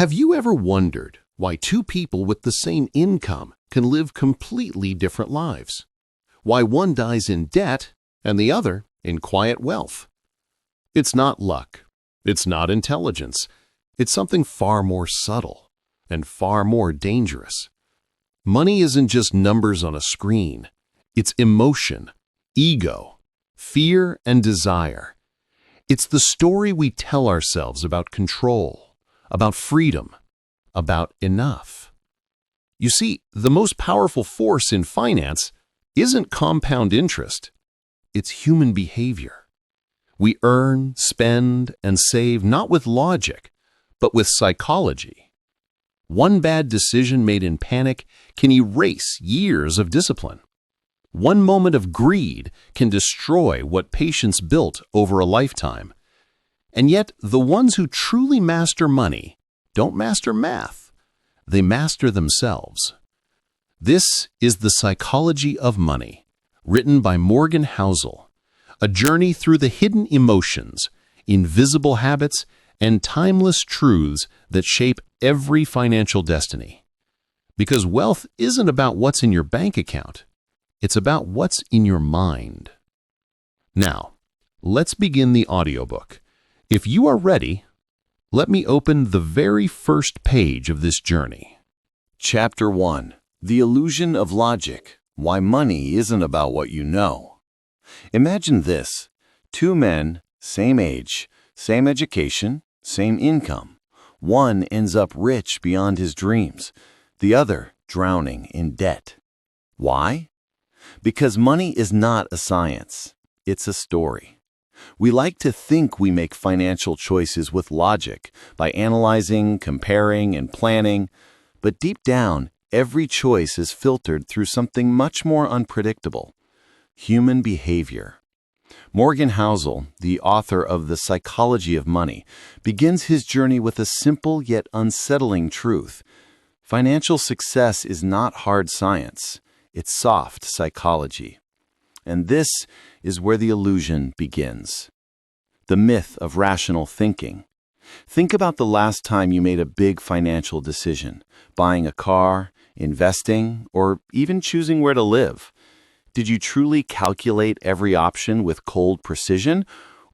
Have you ever wondered why two people with the same income can live completely different lives? Why one dies in debt and the other in quiet wealth? It's not luck. It's not intelligence. It's something far more subtle and far more dangerous. Money isn't just numbers on a screen. It's emotion, ego, fear, and desire. It's the story we tell ourselves about control, about freedom, about enough. You see, the most powerful force in finance isn't compound interest. It's human behavior. We earn, spend, and save not with logic, but with psychology. One bad decision made in panic can erase years of discipline. One moment of greed can destroy what patience built over a lifetime. And yet, the ones who truly master money don't master math. They master themselves. This is The Psychology of Money, written by Morgan Housel, a journey through the hidden emotions, invisible habits, and timeless truths that shape every financial destiny. Because wealth isn't about what's in your bank account. It's about what's in your mind. Now, let's begin the audiobook. If you are ready, let me open the very first page of this journey. Chapter 1. The Illusion of Logic. Why Money Isn't About What You Know. Imagine this. Two men, same age, same education, same income. One ends up rich beyond his dreams, the other drowning in debt. Why? Because money is not a science. It's a story. We like to think we make financial choices with logic by analyzing, comparing, and planning, but deep down, every choice is filtered through something much more unpredictable: human behavior. Morgan Housel, the author of The Psychology of Money, begins his journey with a simple yet unsettling truth. Financial success is not hard science. It's soft psychology. And this is where the illusion begins. The myth of rational thinking. Think about the last time you made a big financial decision: buying a car, investing, or even choosing where to live. Did you truly calculate every option with cold precision,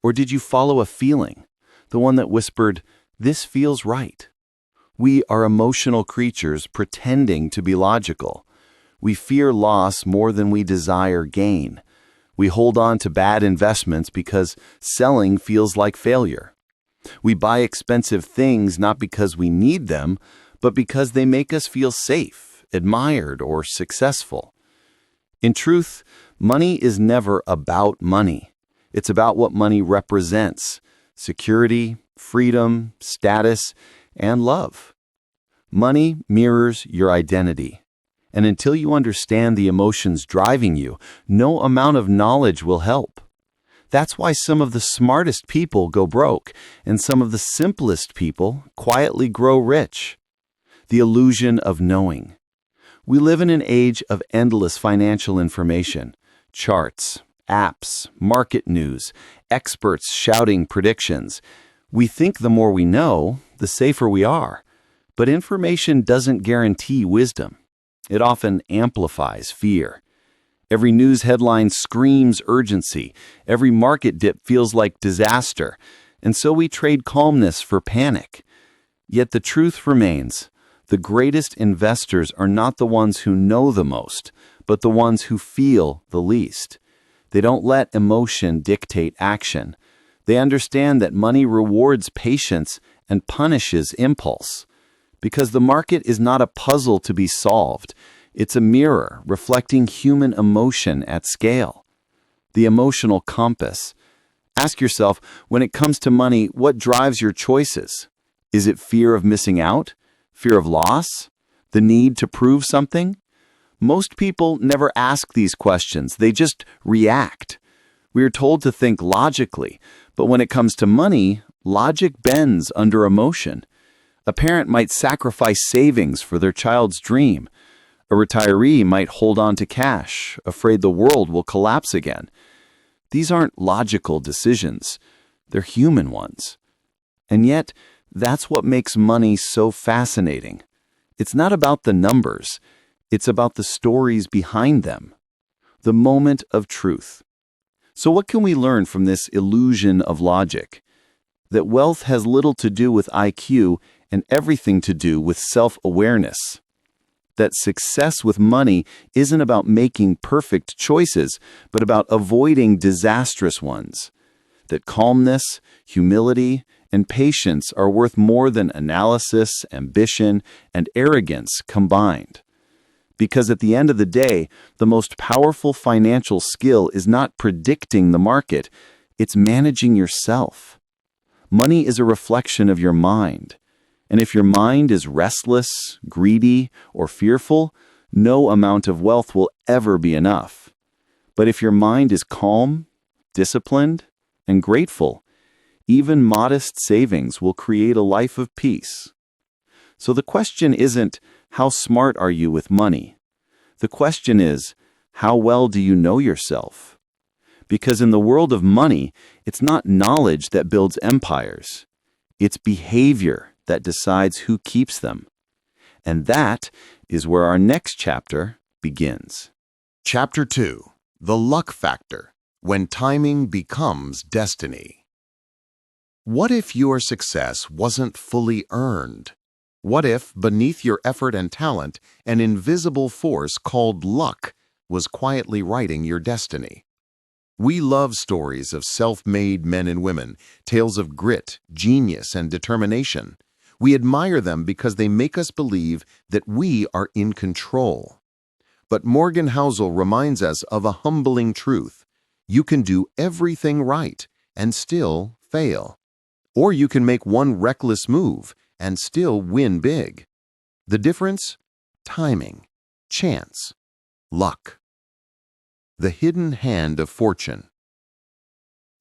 or did you follow a feeling, the one that whispered, "This feels right"? We are emotional creatures pretending to be logical. We fear loss more than we desire gain. We hold on to bad investments because selling feels like failure. We buy expensive things not because we need them, but because they make us feel safe, admired, or successful. In truth, money is never about money. It's about what money represents: security, freedom, status, and love. Money mirrors your identity. And until you understand the emotions driving you, no amount of knowledge will help. That's why some of the smartest people go broke, and some of the simplest people quietly grow rich. The illusion of knowing. We live in an age of endless financial information: charts, apps, market news, experts shouting predictions. We think the more we know, the safer we are. But information doesn't guarantee wisdom. It often amplifies fear. Every news headline screams urgency. Every market dip feels like disaster. And so we trade calmness for panic. Yet the truth remains: the greatest investors are not the ones who know the most, but the ones who feel the least. They don't let emotion dictate action. They understand that money rewards patience and punishes impulse. Because the market is not a puzzle to be solved. It's a mirror reflecting human emotion at scale. The emotional compass. Ask yourself, when it comes to money, what drives your choices? Is it fear of missing out? Fear of loss? The need to prove something? Most people never ask these questions. They just react. We are told to think logically, but when it comes to money, logic bends under emotion. A parent might sacrifice savings for their child's dream. A retiree might hold on to cash, afraid the world will collapse again. These aren't logical decisions. They're human ones. And yet, That's what makes money so fascinating. It's not about the numbers. It's about the stories behind them. The moment of truth. So what can we learn from this illusion of logic? That wealth has little to do with IQ and everything to do with self-awareness. That success with money isn't about making perfect choices, but about avoiding disastrous ones. That calmness, humility, and patience are worth more than analysis, ambition, and arrogance combined. Because at the end of the day, the most powerful financial skill is not predicting the market, it's managing yourself. Money is a reflection of your mind. And if your mind is restless, greedy, or fearful, no amount of wealth will ever be enough. But if your mind is calm, disciplined, and grateful, even modest savings will create a life of peace. So the question isn't, how smart are you with money? The question is, how well do you know yourself? Because in the world of money, it's not knowledge that builds empires. It's behavior that decides who keeps them. And that is where our next chapter begins. Chapter 2. The Luck Factor. When Timing Becomes Destiny. What if your success wasn't fully earned? What if, beneath your effort and talent, an invisible force called luck was quietly writing your destiny? We love stories of self-made men and women, tales of grit, genius, and determination. We admire them because they make us believe that we are in control. But Morgan Housel reminds us of a humbling truth. You can do everything right and still fail. Or you can make one reckless move and still win big. The difference? Timing, chance, luck. The hidden hand of fortune.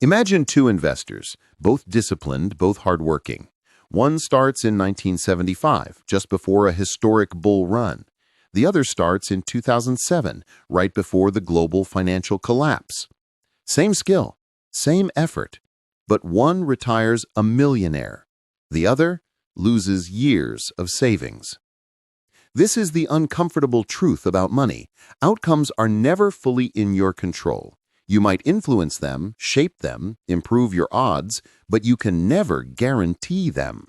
Imagine two investors, both disciplined, both hardworking. One starts in 1975, just before a historic bull run. The other starts in 2007, right before the global financial collapse. Same skill, same effort, but one retires a millionaire. The other loses years of savings. This is the uncomfortable truth about money. Outcomes are never fully in your control. You might influence them, shape them, improve your odds, but you can never guarantee them.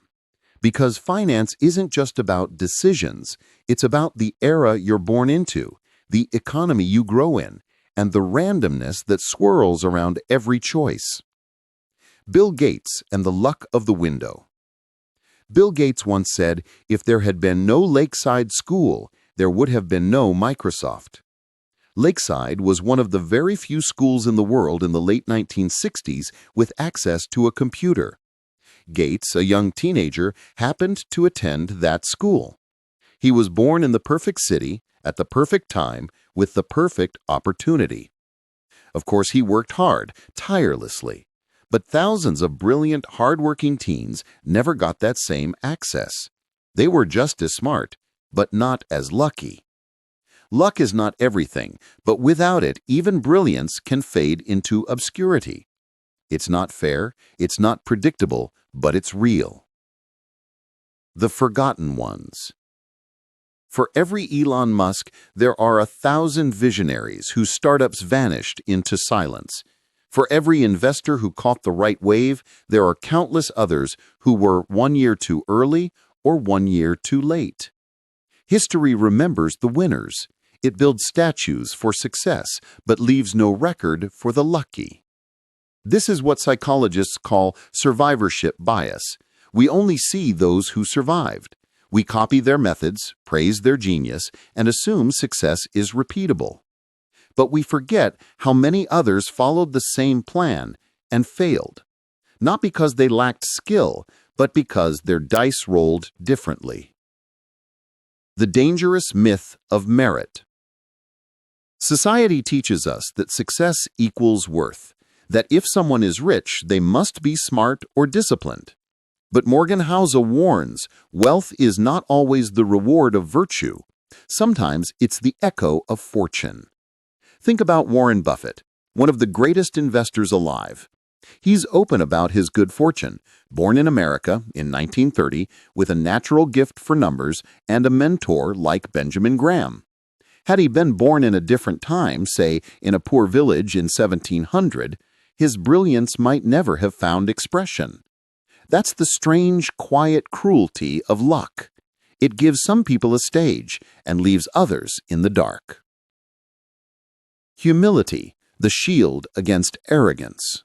Because finance isn't just about decisions, it's about the era you're born into, the economy you grow in, and the randomness that swirls around every choice. Bill Gates and the luck of the window. Bill Gates once said, "If there had been no Lakeside School, there would have been no Microsoft." Lakeside was one of the very few schools in the world in the late 1960s with access to a computer. Gates, a young teenager, happened to attend that school. He was born in the perfect city, at the perfect time, with the perfect opportunity. Of course, he worked hard, tirelessly. But thousands of brilliant, hard-working teens never got that same access. They were just as smart, but not as lucky. Luck is not everything, but without it, even brilliance can fade into obscurity. It's not fair, it's not predictable, but it's real. The Forgotten Ones. For every Elon Musk, there are 1,000 visionaries whose startups vanished into silence. For every investor who caught the right wave, there are countless others who were 1 year too early or 1 year too late. History remembers the winners. It builds statues for success, but leaves no record for the lucky. This is what psychologists call survivorship bias. We only see those who survived. We copy their methods, praise their genius, and assume success is repeatable. But we forget how many others followed the same plan and failed, not because they lacked skill, but because their dice rolled differently. The dangerous myth of merit. Society teaches us that success equals worth, that if someone is rich, they must be smart or disciplined. But Morgan Housel warns, wealth is not always the reward of virtue. Sometimes it's the echo of fortune. Think about Warren Buffett, one of the greatest investors alive. He's open about his good fortune, born in America in 1930 with a natural gift for numbers and a mentor like Benjamin Graham. Had he been born in a different time, say in a poor village in 1700, his brilliance might never have found expression. That's the strange, quiet cruelty of luck. It gives some people a stage and leaves others in the dark. Humility, the shield against arrogance.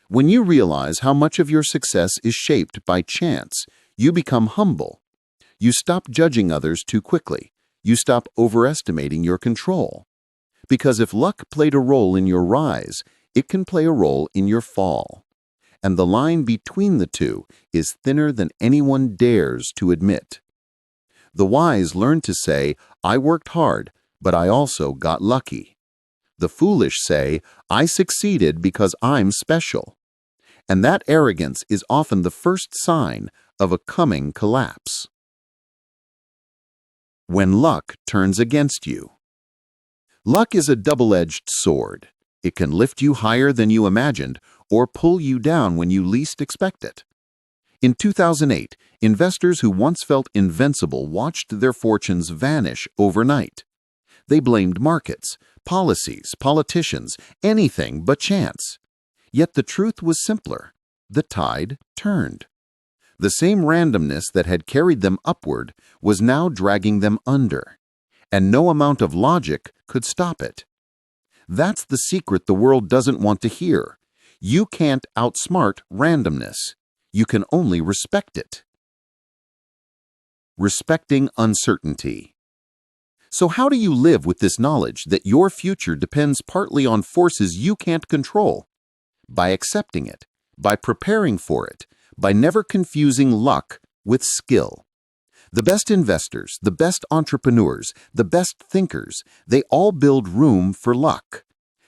When you realize how much of your success is shaped by chance, you become humble. You stop judging others too quickly. You stop overestimating your control. Because if luck played a role in your rise, it can play a role in your fall. And the line between the two is thinner than anyone dares to admit. The wise learn to say, "I worked hard, but I also got lucky." The foolish say, "I succeeded because I'm special." And that arrogance is often the first sign of a coming collapse. When luck turns against you. Luck is a double-edged sword. It can lift you higher than you imagined or pull you down when you least expect it. In 2008, investors who once felt invincible watched their fortunes vanish overnight. They blamed markets, policies, politicians, anything but chance. Yet the truth was simpler. The tide turned. The same randomness that had carried them upward was now dragging them under, and no amount of logic could stop it. That's the secret the world doesn't want to hear. You can't outsmart randomness. You can only respect it. Respecting uncertainty. So how do you live with this knowledge that your future depends partly on forces you can't control? By accepting it, by preparing for it, by never confusing luck with skill. The best investors, the best entrepreneurs, the best thinkers, they all build room for luck.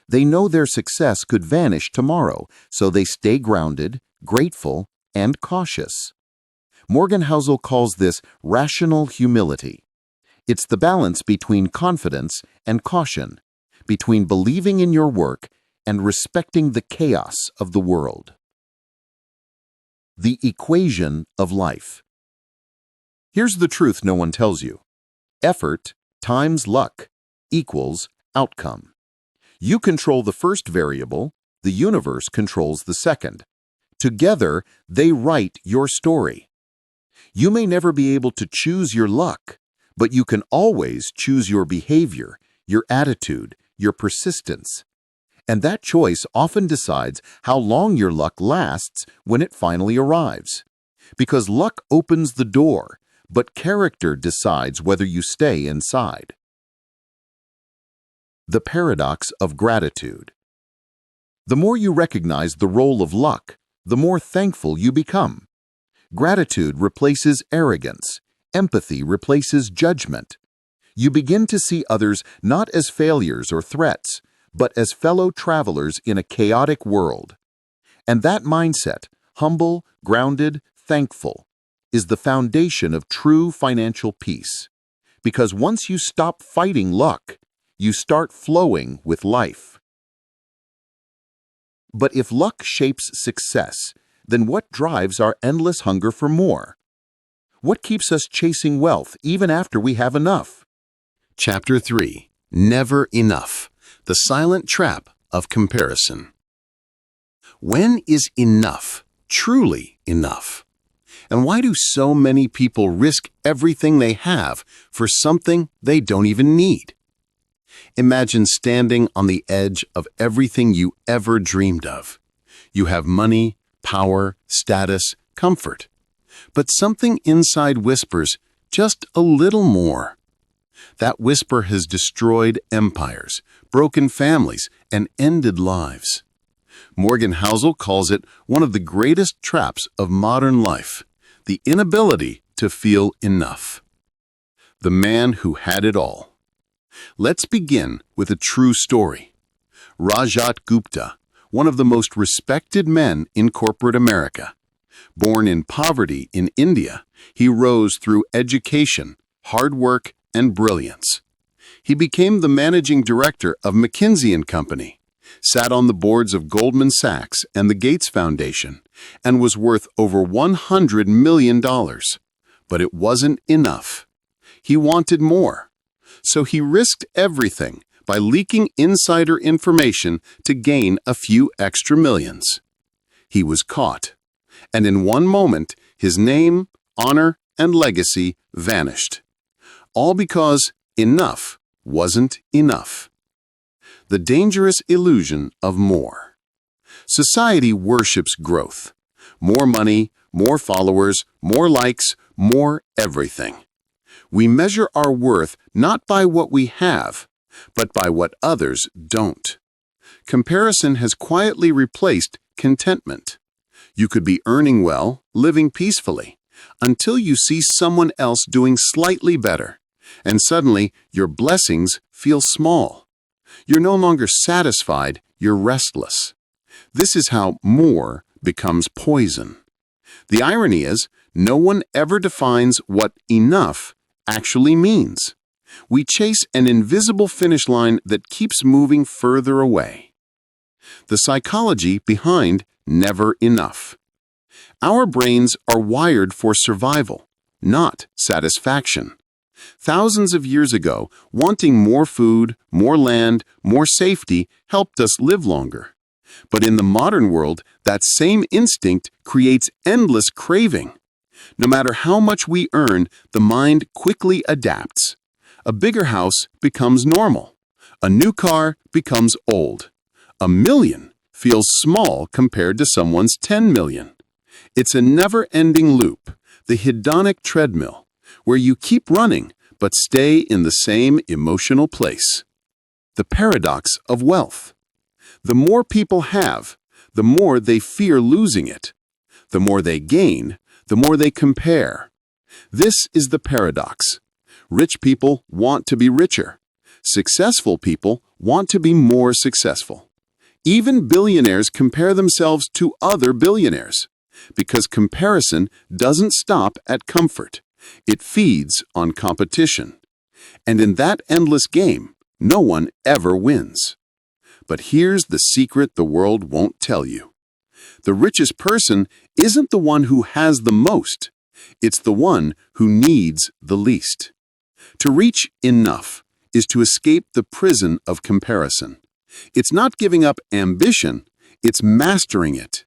They know their success could vanish tomorrow, so they stay grounded, grateful, and cautious. Morgan Housel calls this rational humility. It's the balance between confidence and caution, between believing in your work and respecting the chaos of the world. The equation of life. Here's the truth no one tells you. Effort times luck equals outcome. You control the first variable, the universe controls the second. Together, they write your story. You may never be able to choose your luck, but you can always choose your behavior, your attitude, your persistence. And that choice often decides how long your luck lasts when it finally arrives. Because luck opens the door, but character decides whether you stay inside. The paradox of gratitude. The more you recognize the role of luck, the more thankful you become. Gratitude replaces arrogance. Empathy replaces judgment. You begin to see others not as failures or threats, but as fellow travelers in a chaotic world. And that mindset, humble, grounded, thankful, is the foundation of true financial peace. Because once you stop fighting luck, you start flowing with life. But if luck shapes success, then what drives our endless hunger for more? What keeps us chasing wealth even after we have enough? Chapter 3. Never Enough. The Silent Trap of Comparison. When is enough truly enough? And why do so many people risk everything they have for something they don't even need? Imagine standing on the edge of everything you ever dreamed of. You have money, power, status, comfort. But something inside whispers, just a little more. That whisper has destroyed empires, broken families, and ended lives. Morgan Housel calls it one of the greatest traps of modern life, the inability to feel enough. The man who had it all. Let's begin with a true story. Rajat Gupta, one of the most respected men in corporate America. Born in poverty in India, he rose through education, hard work, and brilliance. He became the managing director of McKinsey & Company, sat on the boards of Goldman Sachs and the Gates Foundation, and was worth over $100 million. But it wasn't enough. He wanted more. So he risked everything by leaking insider information to gain a few extra millions. He was caught, and in one moment, his name, honor, and legacy vanished. All because enough wasn't enough. The dangerous illusion of more. Society worships growth. More money, more followers, more likes, more everything. We measure our worth not by what we have, but by what others don't. Comparison has quietly replaced contentment. You could be earning well, living peacefully, until you see someone else doing slightly better, and suddenly your blessings feel small. You're no longer satisfied, you're restless. This is how more becomes poison. The irony is, no one ever defines what enough actually means. We chase an invisible finish line that keeps moving further away. The psychology behind never enough. Our brains are wired for survival, not satisfaction. Thousands of years ago, wanting more food, more land, more safety helped us live longer. But in the modern world, that same instinct creates endless craving. No matter how much we earn, the mind quickly adapts. A bigger house becomes normal. A new car becomes old. $1 million feels small compared to someone's $10 million. It's a never-ending loop, the hedonic treadmill, where you keep running but stay in the same emotional place. The paradox of wealth. The more people have, the more they fear losing it. The more they gain, the more they compare. This is the paradox. Rich people want to be richer. Successful people want to be more successful. Even billionaires compare themselves to other billionaires, because comparison doesn't stop at comfort. It feeds on competition. And in that endless game, no one ever wins. But here's the secret the world won't tell you. The richest person isn't the one who has the most. It's the one who needs the least. To reach enough is to escape the prison of comparison. It's not giving up ambition, it's mastering it.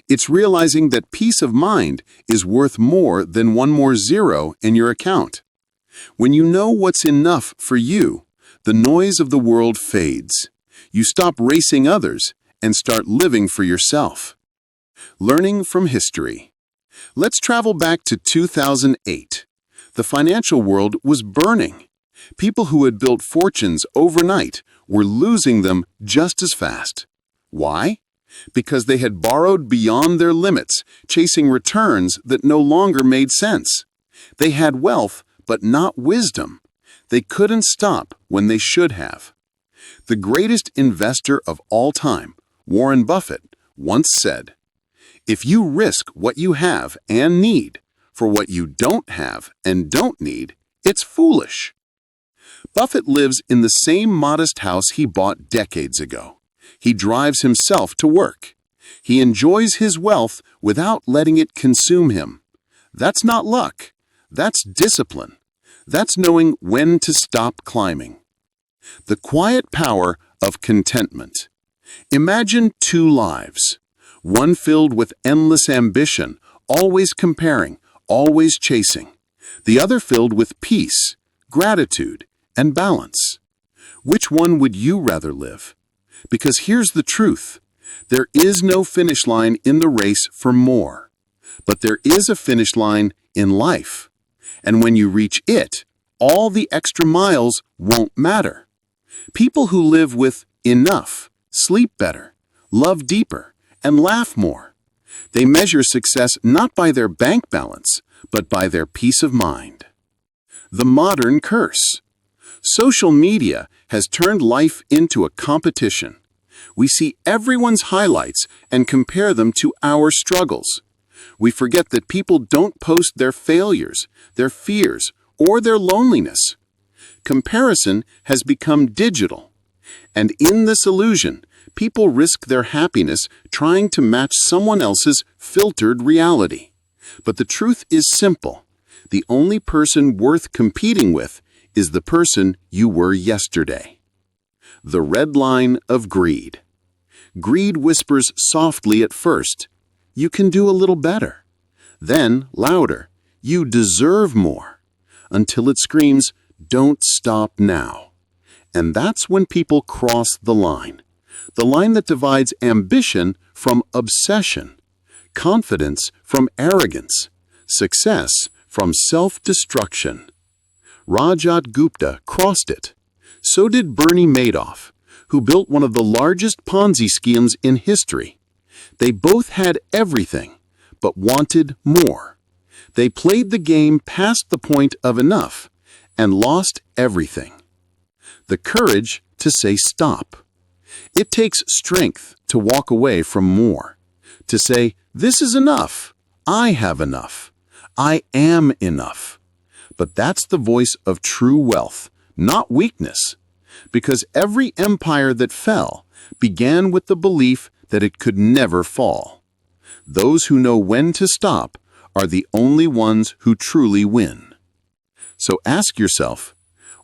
It's realizing that peace of mind is worth more than one more zero in your account. When you know what's enough for you, the noise of the world fades. You stop racing others and start living for yourself. Learning from history. Let's travel back to 2008. The financial world was burning. People who had built fortunes overnight were losing them just as fast. Why? Because they had borrowed beyond their limits, chasing returns that no longer made sense. They had wealth, but not wisdom. They couldn't stop when they should have. The greatest investor of all time, Warren Buffett, once said, "If you risk what you have and need for what you don't have and don't need, it's foolish." Buffett lives in the same modest house he bought decades ago. He drives himself to work. He enjoys his wealth without letting it consume him. That's not luck. That's discipline. That's knowing when to stop climbing. The quiet power of contentment. Imagine two lives, one filled with endless ambition, always comparing, always chasing, the other filled with peace, gratitude, and balance. Which one would you rather live? Because here's the truth. There is no finish line in the race for more, but there is a finish line in life. And when you reach it, all the extra miles won't matter. People who live with enough sleep better, love deeper, and laugh more. They measure success not by their bank balance, but by their peace of mind. The modern curse. Social media has turned life into a competition. We see everyone's highlights and compare them to our struggles. We forget that people don't post their failures, their fears, or their loneliness. Comparison has become digital. And in this illusion, People risk their happiness trying to match someone else's filtered reality. But the truth is simple. The only person worth competing with is the person you were yesterday. The red line of greed. Greed whispers softly at first, "You can do a little better." Then, louder, "You deserve more," until it screams, "Don't stop now." And that's when people cross the line that divides ambition from obsession, confidence from arrogance, success from self-destruction. Rajat Gupta crossed it. So did Bernie Madoff, who built one of the largest Ponzi schemes in history. They both had everything, but wanted more. They played the game past the point of enough and lost everything. The courage to say stop. It takes strength to walk away from more, to say, "This is enough. I have enough. I am enough." But that's the voice of true wealth, not weakness, because every empire that fell began with the belief that it could never fall. Those who know when to stop are the only ones who truly win. So ask yourself,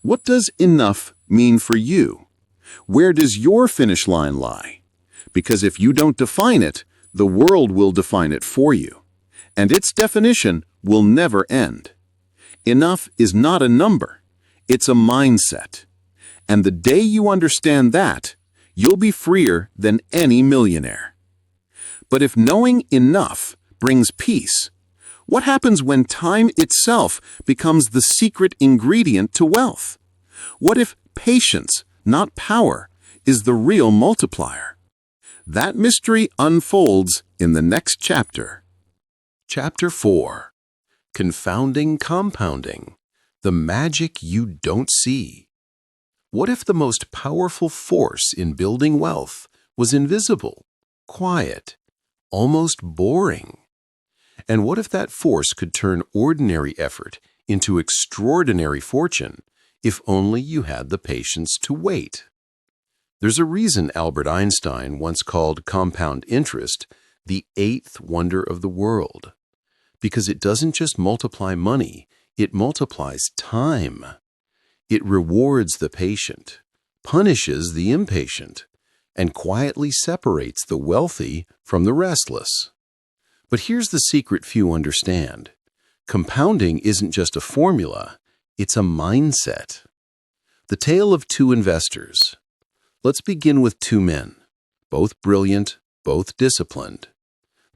what does enough mean for you? Where does your finish line lie? Because if you don't define it, the world will define it for you, and its definition will never end. Enough is not a number, it's a mindset. And the day you understand that, you'll be freer than any millionaire. But if knowing enough brings peace, what happens when time itself becomes the secret ingredient to wealth? What if patience, not power, is the real multiplier? That mystery unfolds in the next chapter. Chapter 4. Confounding Compounding. The Magic You Don't See. What if the most powerful force in building wealth was invisible, quiet, almost boring? And what if that force could turn ordinary effort into extraordinary fortune if only you had the patience to wait? There's a reason Albert Einstein once called compound interest the eighth wonder of the world, because it doesn't just multiply money, it multiplies time. It rewards the patient, punishes the impatient, and quietly separates the wealthy from the restless. But here's the secret few understand. Compounding isn't just a formula, it's a mindset. The tale of two investors. Let's begin with two men, both brilliant, both disciplined.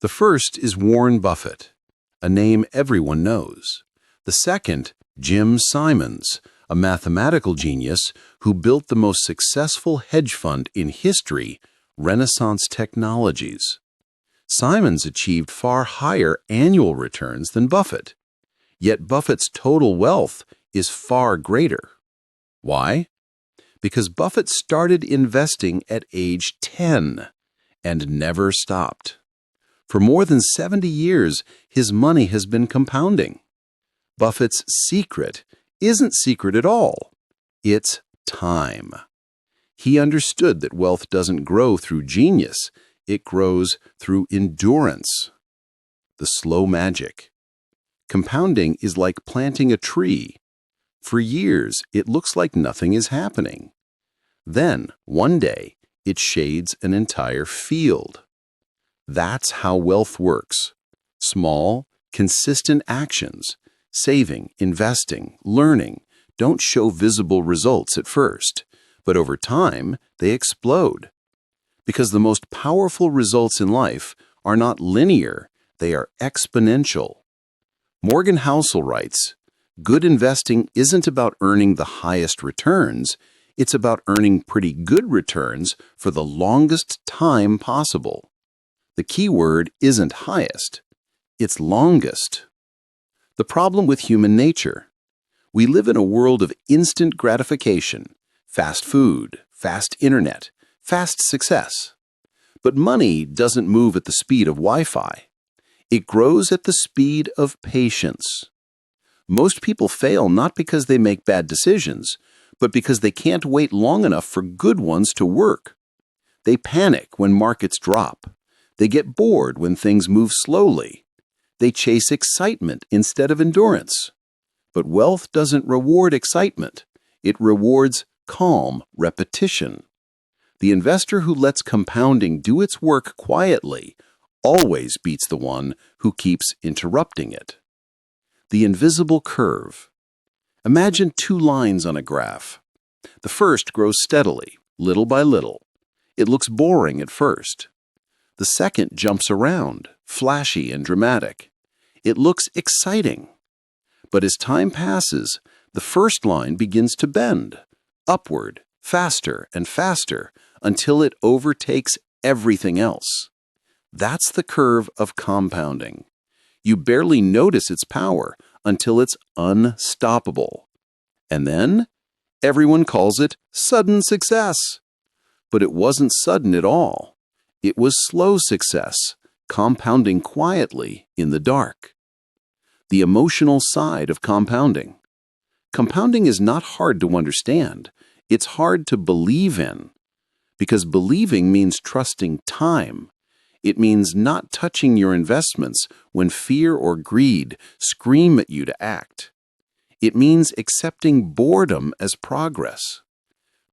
The first is Warren Buffett, a name everyone knows. The second, Jim Simons, a mathematical genius who built the most successful hedge fund in history, Renaissance Technologies. Simons achieved far higher annual returns than Buffett, yet Buffett's total wealth is far greater. Why? Because Buffett started investing at age 10 and never stopped. For more than 70 years, his money has been compounding. Buffett's secret isn't secret at all. It's time. He understood that wealth doesn't grow through genius, it grows through endurance. The slow magic. Compounding is like planting a tree. For years, it looks like nothing is happening. Then, one day, it shades an entire field. That's how wealth works. Small, consistent actions, saving, investing, learning, don't show visible results at first, but over time, they explode. Because the most powerful results in life are not linear, they are exponential. Morgan Housel writes, "Good investing isn't about earning the highest returns, it's about earning pretty good returns for the longest time possible." The key word isn't highest, it's longest. The problem with human nature. We live in a world of instant gratification, fast food, fast internet, fast success. But money doesn't move at the speed of Wi-Fi. It grows at the speed of patience. Most people fail not because they make bad decisions, but because they can't wait long enough for good ones to work. They panic when markets drop. They get bored when things move slowly. They chase excitement instead of endurance. But wealth doesn't reward excitement. It rewards calm repetition. The investor who lets compounding do its work quietly always beats the one who keeps interrupting it. The invisible curve. Imagine two lines on a graph. The first grows steadily, little by little. It looks boring at first. The second jumps around, flashy and dramatic. It looks exciting. But as time passes, the first line begins to bend, upward, faster and faster, until it overtakes everything else. That's the curve of compounding. You barely notice its power until it's unstoppable. And then, everyone calls it sudden success. But it wasn't sudden at all. It was slow success, compounding quietly in the dark. The emotional side of compounding. Compounding is not hard to understand. It's hard to believe in. Because believing means trusting time. It means not touching your investments when fear or greed scream at you to act. It means accepting boredom as progress.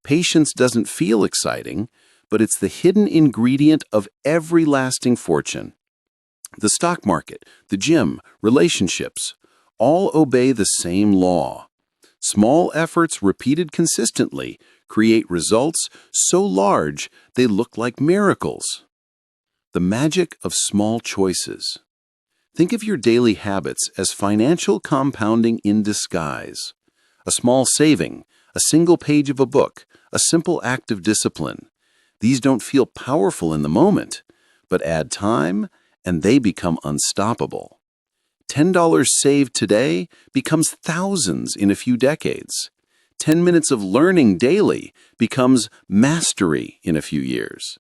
Patience doesn't feel exciting, but it's the hidden ingredient of every lasting fortune. The stock market, the gym, relationships, all obey the same law. Small efforts repeated consistently create results so large they look like miracles. The magic of small choices. Think of your daily habits as financial compounding in disguise. A small saving, a single page of a book, a simple act of discipline. These don't feel powerful in the moment, but add time and they become unstoppable. $10 saved today becomes thousands in a few decades. 10 minutes of learning daily becomes mastery in a few years.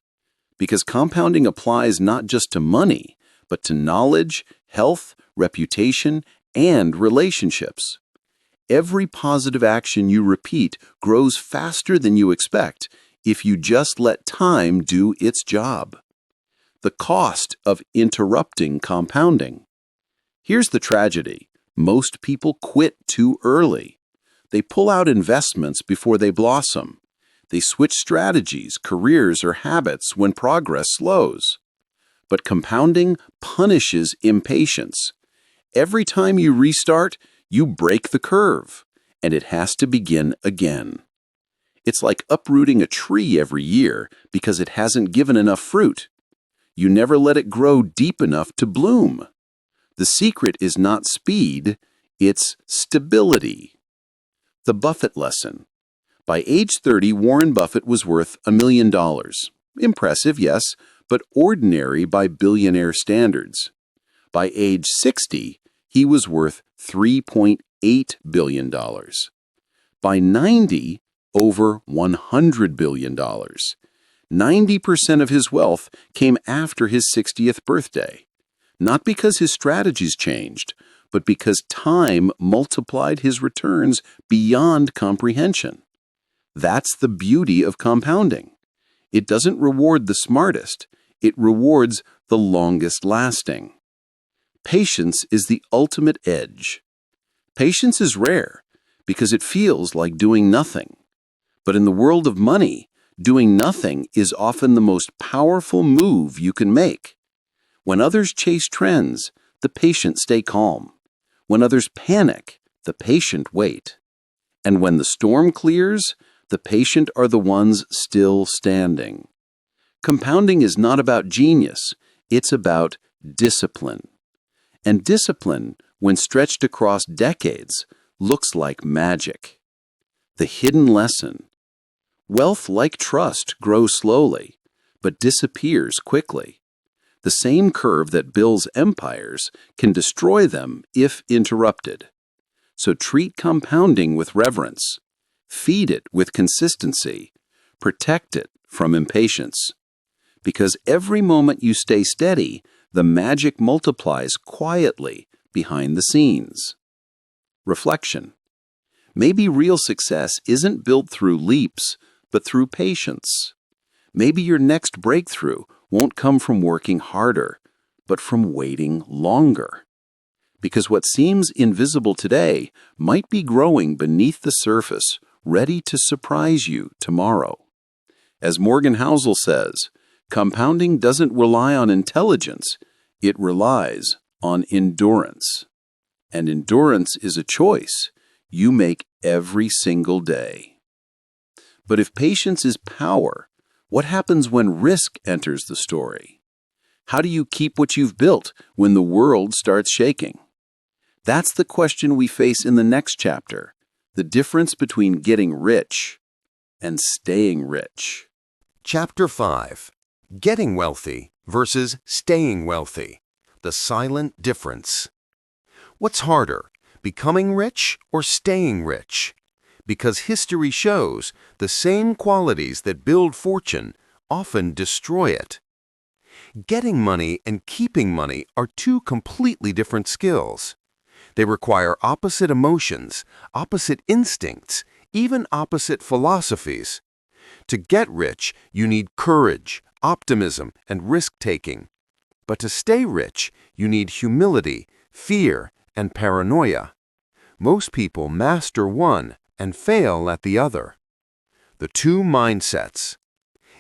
Because compounding applies not just to money, but to knowledge, health, reputation, and relationships. Every positive action you repeat grows faster than you expect if you just let time do its job. The cost of interrupting compounding. Here's the tragedy. Most people quit too early. They pull out investments before they blossom. They switch strategies, careers, or habits when progress slows. But compounding punishes impatience. Every time you restart, you break the curve, and it has to begin again. It's like uprooting a tree every year because it hasn't given enough fruit. You never let it grow deep enough to bloom. The secret is not speed, it's stability. The Buffett lesson. By age 30, Warren Buffett was worth $1 million. Impressive, yes, but ordinary by billionaire standards. By age 60, he was worth $3.8 billion. By 90, over $100 billion. 90% of his wealth came after his 60th birthday. Not because his strategies changed, but because time multiplied his returns beyond comprehension. That's the beauty of compounding. It doesn't reward the smartest, it rewards the longest lasting. Patience is the ultimate edge. Patience is rare because it feels like doing nothing. But in the world of money, doing nothing is often the most powerful move you can make. When others chase trends, the patient stay calm. When others panic, the patient wait. And when the storm clears, the patient are the ones still standing. Compounding is not about genius, it's about discipline. And discipline, when stretched across decades, looks like magic. The hidden lesson. Wealth, like trust, grows slowly, but disappears quickly. The same curve that builds empires can destroy them if interrupted. So treat compounding with reverence. Feed it with consistency. Protect it from impatience. Because every moment you stay steady, the magic multiplies quietly behind the scenes. Reflection. Maybe real success isn't built through leaps, but through patience. Maybe your next breakthrough won't come from working harder, but from waiting longer. Because what seems invisible today might be growing beneath the surface, ready to surprise you tomorrow. As Morgan Housel says, compounding doesn't rely on intelligence, it relies on endurance. And endurance is a choice you make every single day. But if patience is power, what happens when risk enters the story? How do you keep what you've built when the world starts shaking? That's the question we face in the next chapter, the difference between getting rich and staying rich. Chapter 5. Getting Wealthy versus Staying Wealthy. The Silent Difference. What's harder, becoming rich or staying rich? Because history shows the same qualities that build fortune often destroy it. Getting money and keeping money are two completely different skills. They require opposite emotions, opposite instincts, even opposite philosophies. To get rich, you need courage, optimism, and risk-taking. But to stay rich, you need humility, fear, and paranoia. Most people master one and fail at the other. The two mindsets.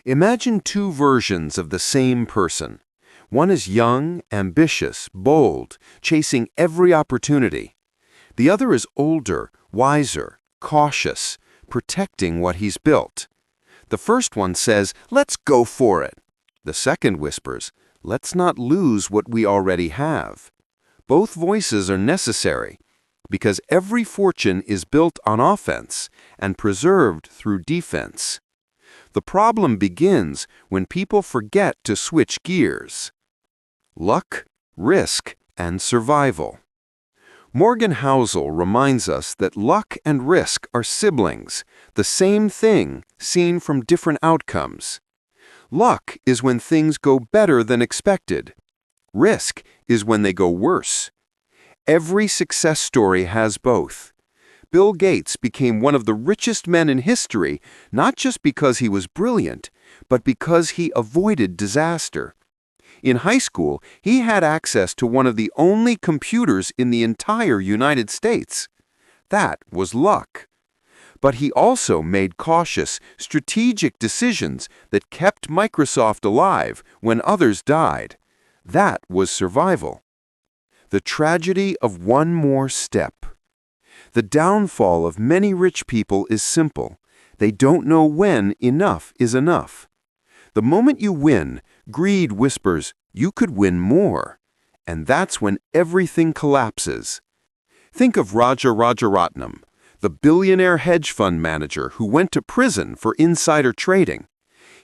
Imagine two versions of the same person. One is young, ambitious, bold, chasing every opportunity. The other is older, wiser, cautious, protecting what he's built. The first one says, "Let's go for it." The second whispers, "Let's not lose what we already have." Both voices are necessary because every fortune is built on offense and preserved through defense. The problem begins when people forget to switch gears. Luck, risk, and survival. Morgan Housel reminds us that luck and risk are siblings, the same thing seen from different outcomes. Luck is when things go better than expected. Risk is when they go worse. Every success story has both. Bill Gates became one of the richest men in history, not just because he was brilliant, but because he avoided disaster. In high school, he had access to one of the only computers in the entire United States. That was luck. But he also made cautious, strategic decisions that kept Microsoft alive when others died. That was survival. The tragedy of one more step. The downfall of many rich people is simple. They don't know when enough is enough. The moment you win, greed whispers, "You could win more." And that's when everything collapses. Think of Raja Rajaratnam, the billionaire hedge fund manager who went to prison for insider trading.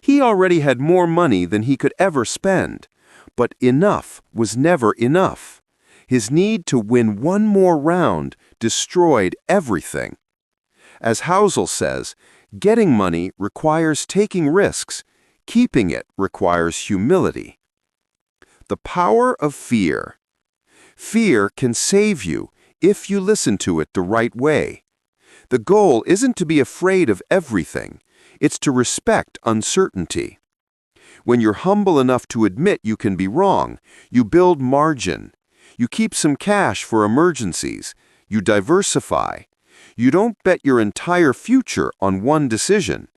He already had more money than he could ever spend. But enough was never enough. His need to win one more round destroyed everything. As Housel says, getting money requires taking risks. Keeping it requires humility. The power of fear. Fear can save you if you listen to it the right way. The goal isn't to be afraid of everything. It's to respect uncertainty. When you're humble enough to admit you can be wrong, you build margin. You keep some cash for emergencies. You diversify. You don't bet your entire future on one decision,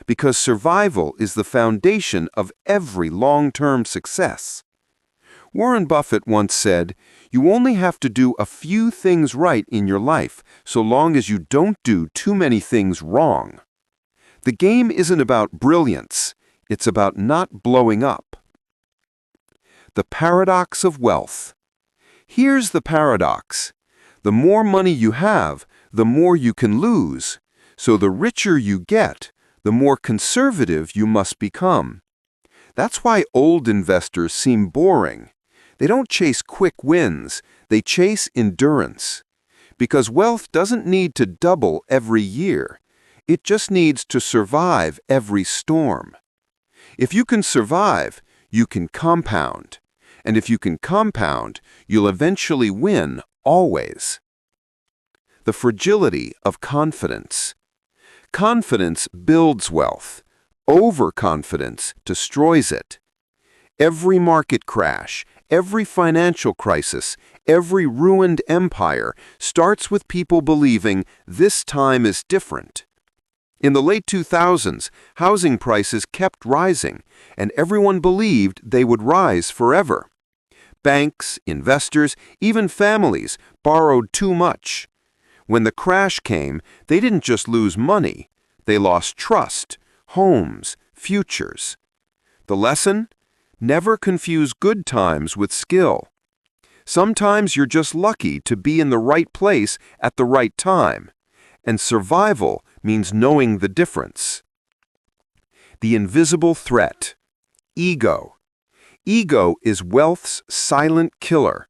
because survival is the foundation of every long-term success. Warren Buffett once said, "You only have to do a few things right in your life, so long as you don't do too many things wrong." The game isn't about brilliance. It's about not blowing up. The paradox of wealth. Here's the paradox. The more money you have, the more you can lose. So the richer you get, the more conservative you must become. That's why old investors seem boring. They don't chase quick wins, they chase endurance. Because wealth doesn't need to double every year. It just needs to survive every storm. If you can survive, you can compound. And if you can compound, you'll eventually win always. The fragility of confidence. Confidence builds wealth. Overconfidence destroys it. Every market crash, every financial crisis, every ruined empire starts with people believing this time is different. In the late 2000s, housing prices kept rising, and everyone believed they would rise forever. Banks, investors, even families borrowed too much. When the crash came, they didn't just lose money, they lost trust, homes, futures. The lesson? Never confuse good times with skill. Sometimes you're just lucky to be in the right place at the right time, and survival means knowing the difference. The invisible threat. Ego. Ego is wealth's silent killer.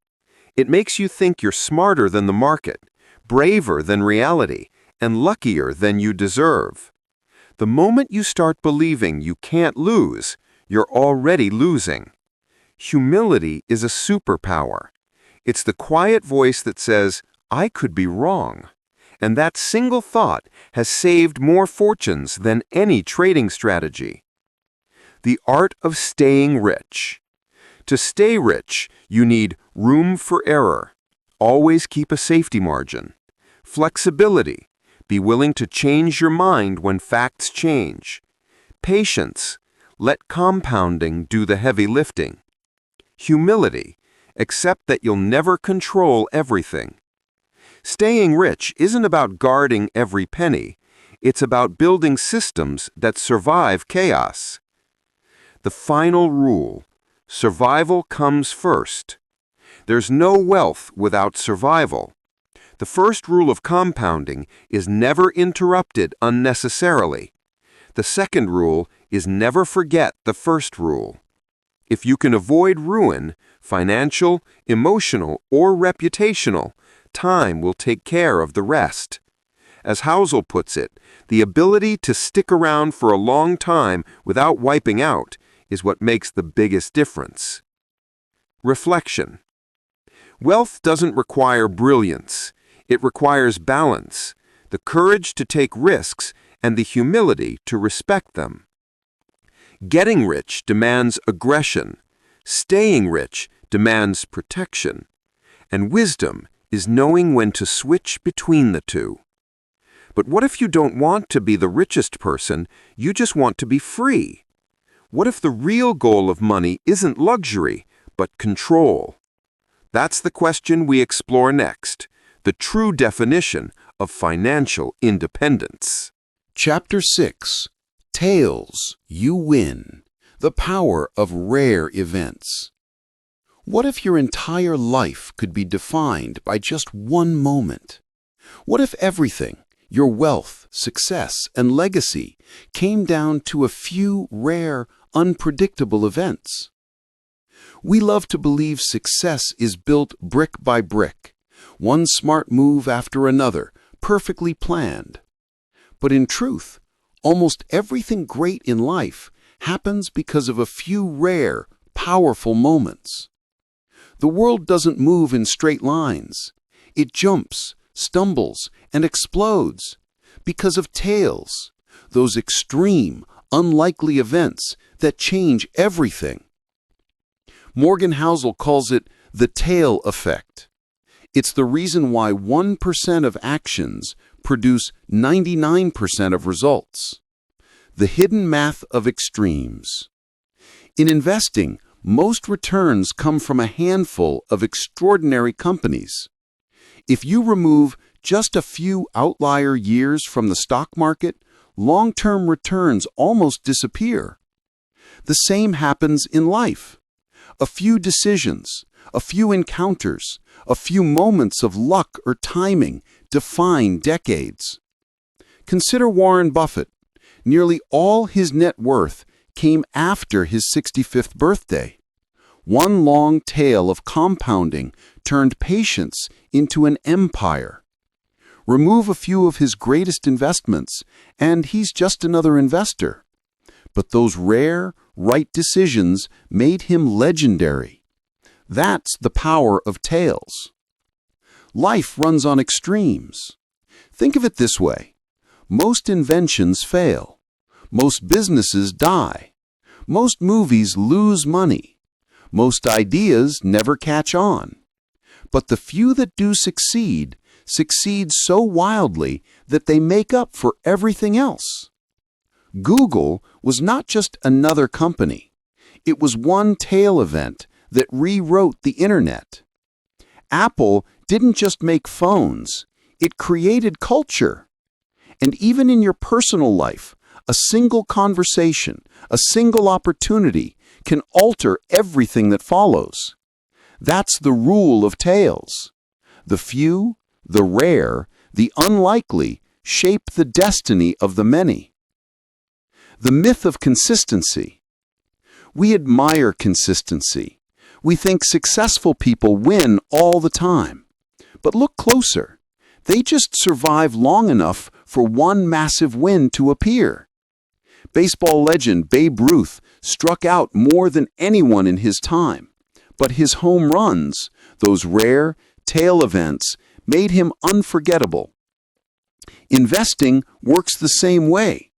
It makes you think you're smarter than the market, braver than reality, and luckier than you deserve. The moment you start believing you can't lose, you're already losing. Humility is a superpower. It's the quiet voice that says, I could be wrong. And that single thought has saved more fortunes than any trading strategy. The art of staying rich. To stay rich, you need room for error. Always keep a safety margin. Flexibility. Be willing to change your mind when facts change. Patience. Let compounding do the heavy lifting. Humility. Accept that you'll never control everything. Staying rich isn't about guarding every penny. It's about building systems that survive chaos. The final rule. Survival comes first. There's no wealth without survival. The first rule of compounding is never interrupted unnecessarily. The second rule is never forget the first rule. If you can avoid ruin, financial, emotional, or reputational, time will take care of the rest. As Housel puts it, the ability to stick around for a long time without wiping out is what makes the biggest difference. Reflection. Wealth doesn't require brilliance. It requires balance, the courage to take risks, and the humility to respect them. Getting rich demands aggression. Staying rich demands protection. And wisdom is knowing when to switch between the two. But what if you don't want to be the richest person, you just want to be free? What if the real goal of money isn't luxury, but control? That's the question we explore next, the true definition of financial independence. Chapter 6. Tails, You Win. The Power of Rare Events. What if your entire life could be defined by just one moment? What if everything, your wealth, success, and legacy, came down to a few rare, unpredictable events? We love to believe success is built brick by brick, one smart move after another, perfectly planned. But in truth, almost everything great in life happens because of a few rare, powerful moments. The world doesn't move in straight lines. It jumps, stumbles, and explodes because of tails, those extreme, unlikely events that change everything. Morgan Housel calls it the tail effect. It's the reason why 1% of actions produce 99% of results. The hidden math of extremes. In investing, most returns come from a handful of extraordinary companies. If you remove just a few outlier years from the stock market, long-term returns almost disappear. The same happens in life. A few decisions, a few encounters, a few moments of luck or timing define decades. Consider Warren Buffett. Nearly all his net worth came after his 65th birthday. One long tale of compounding turned patience into an empire. Remove a few of his greatest investments, and he's just another investor. But those rare, right decisions made him legendary. That's the power of tails. Life runs on extremes. Think of it this way. Most inventions fail. Most businesses die. Most movies lose money. Most ideas never catch on. But the few that do succeed so wildly that they make up for everything else. Google was not just another company. It was one tail event that rewrote the internet. Apple didn't just make phones, it created culture. And even in your personal life, a single conversation, a single opportunity can alter everything that follows. That's the rule of tails. The few, the rare, the unlikely shape the destiny of the many. The myth of consistency. We admire consistency. We think successful people win all the time. But look closer. They just survive long enough for one massive win to appear. Baseball legend Babe Ruth struck out more than anyone in his time, but his home runs, those rare tail events, made him unforgettable. Investing works the same way.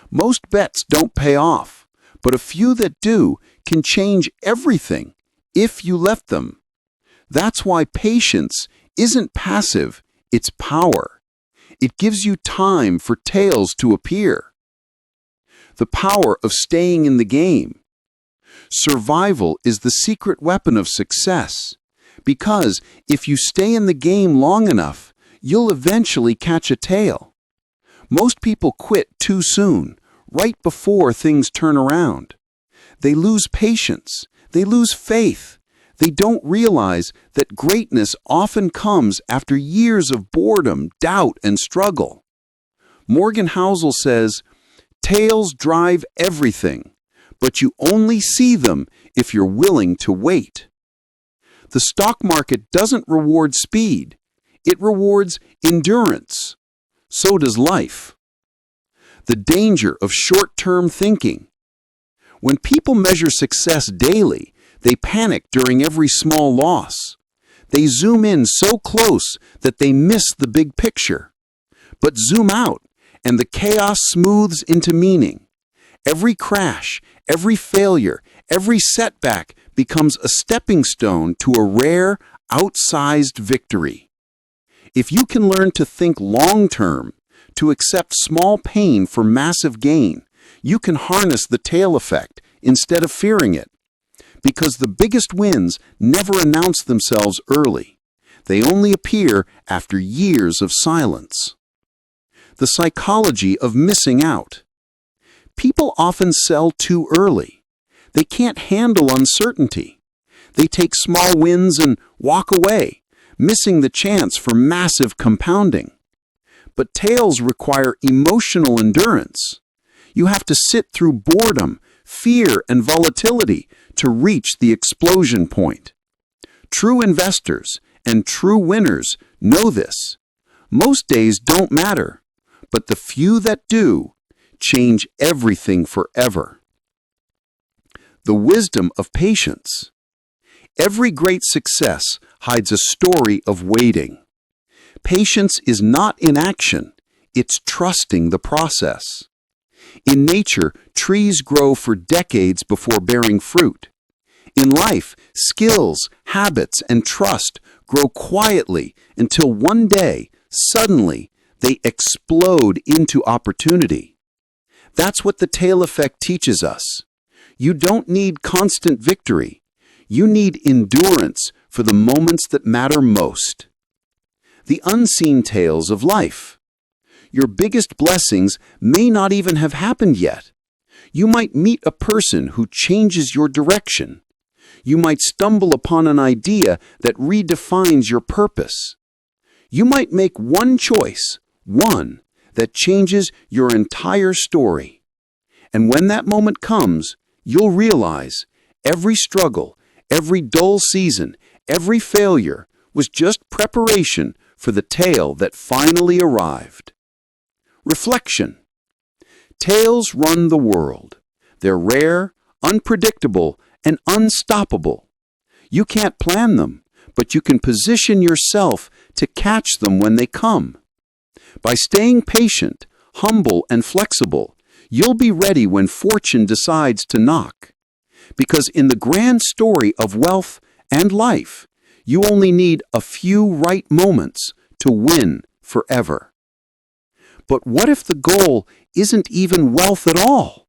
Most bets don't pay off, but a few that do can change everything if you let them. That's why patience isn't passive, it's power. It gives you time for tails to appear. The power of staying in the game. Survival is the secret weapon of success, because if you stay in the game long enough, you'll eventually catch a tail. Most people quit too soon, right before things turn around. They lose patience, they lose faith. They don't realize that greatness often comes after years of boredom, doubt, and struggle. Morgan Housel says, "Tails drive everything, but you only see them if you're willing to wait." The stock market doesn't reward speed. It rewards endurance. So does life. The danger of short-term thinking. When people measure success daily, they panic during every small loss. They zoom in so close that they miss the big picture. But zoom out, and the chaos smooths into meaning. Every crash, every failure, every setback becomes a stepping stone to a rare, outsized victory. If you can learn to think long-term, to accept small pain for massive gain, you can harness the tail effect instead of fearing it. Because the biggest wins never announce themselves early. They only appear after years of silence. The psychology of missing out. People often sell too early. They can't handle uncertainty. They take small wins and walk away, missing the chance for massive compounding. But tails require emotional endurance. You have to sit through boredom, fear, and volatility to reach the explosion point. True investors and true winners know this. Most days don't matter, but the few that do change everything forever. The wisdom of patience. Every great success hides a story of waiting. Patience is not inaction, it's trusting the process. In nature, trees grow for decades before bearing fruit. In life, skills, habits, and trust grow quietly until one day, suddenly, they explode into opportunity. That's what the tail effect teaches us. You don't need constant victory. You need endurance for the moments that matter most. The unseen tails of life. Your biggest blessings may not even have happened yet. You might meet a person who changes your direction. You might stumble upon an idea that redefines your purpose. You might make one choice, one, that changes your entire story. And when that moment comes, you'll realize every struggle, every dull season, every failure was just preparation for the tail that finally arrived. Reflection. Tails run the world. They're rare, unpredictable, and unstoppable. You can't plan them, but you can position yourself to catch them when they come. By staying patient, humble, and flexible, You'll be ready when fortune decides to knock. Because in the grand story of wealth and life, you only need a few right moments to win forever. But what if the goal isn't even wealth at all?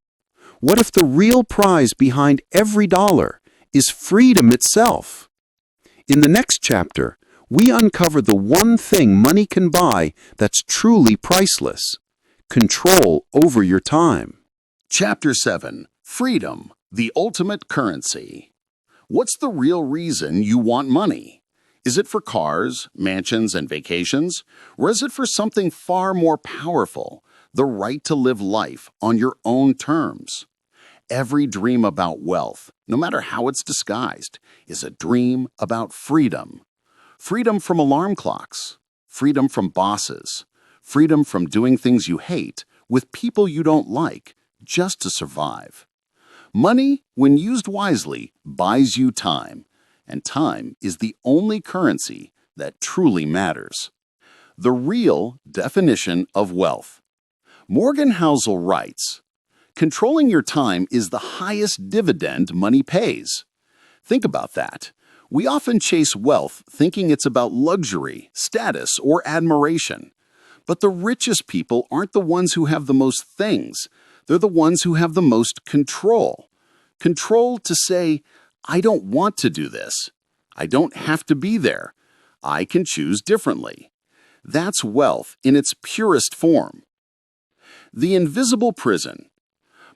What if the real prize behind every dollar is freedom itself? In the next chapter, we uncover the one thing money can buy that's truly priceless: control over your time. Chapter 7. Freedom, the ultimate currency. What's the real reason you want money? Is it for cars, mansions, and vacations? Or is it for something far more powerful, the right to live life on your own terms? Every dream about wealth, no matter how it's disguised, is a dream about freedom. Freedom from alarm clocks, freedom from bosses, freedom from doing things you hate with people you don't like just to survive. Money, when used wisely, buys you time, and time is the only currency that truly matters. The real definition of wealth. Morgan Housel writes, "Controlling your time is the highest dividend money pays." Think about that. We often chase wealth thinking it's about luxury, status, or admiration. But the richest people aren't the ones who have the most things. They're the ones who have the most control. Control to say, I don't want to do this. I don't have to be there. I can choose differently. That's wealth in its purest form. The invisible prison.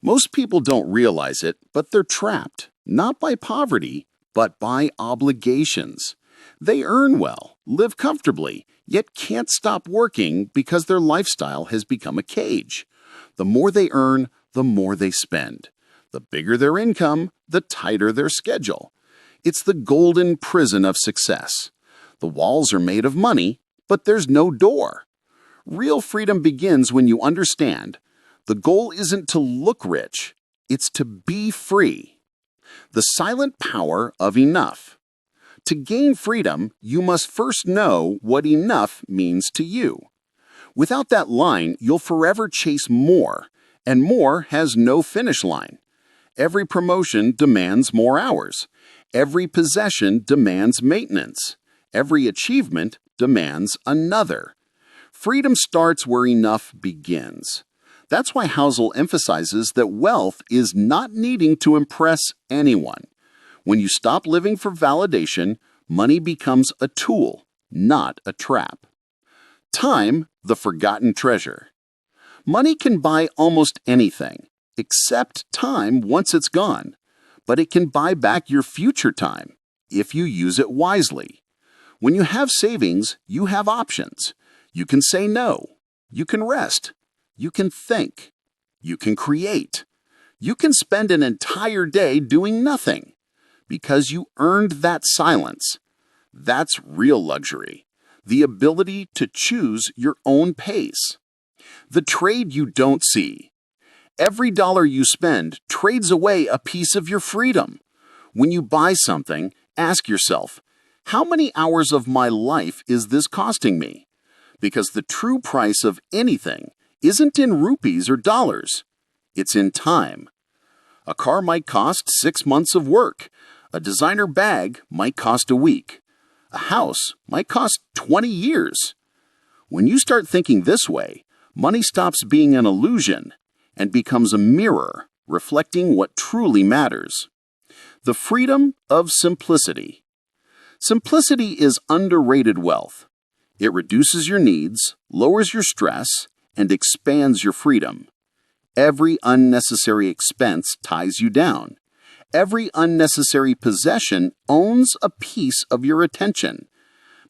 Most people don't realize it, but they're trapped, not by poverty, but by obligations. They earn well, live comfortably, yet can't stop working because their lifestyle has become a cage. The more they earn, the more they spend. The bigger their income, the tighter their schedule. It's the golden prison of success. The walls are made of money, but there's no door. Real freedom begins when you understand the goal isn't to look rich, it's to be free. The silent power of enough. To gain freedom, you must first know what enough means to you. Without that line, you'll forever chase more, and more has no finish line. Every promotion demands more hours. Every possession demands maintenance. Every achievement demands another. Freedom starts where enough begins. That's why Housel emphasizes that wealth is not needing to impress anyone. When you stop living for validation, money becomes a tool, not a trap. Time, the forgotten treasure. Money can buy almost anything, except time once it's gone. But it can buy back your future time, if you use it wisely. When you have savings, you have options. You can say no. You can rest. You can think. You can create. You can spend an entire day doing nothing because you earned that silence. That's real luxury, the ability to choose your own pace. The trade you don't see. Every dollar you spend trades away a piece of your freedom. When you buy something, ask yourself, how many hours of my life is this costing me? Because the true price of anything isn't in rupees or dollars. It's in time. A car might cost 6 months of work. A designer bag might cost a week. A house might cost 20 years. When you start thinking this way, money stops being an illusion and becomes a mirror reflecting what truly matters. The freedom of simplicity. Simplicity is underrated wealth. It reduces your needs, lowers your stress, and expands your freedom. Every unnecessary expense ties you down. Every unnecessary possession owns a piece of your attention.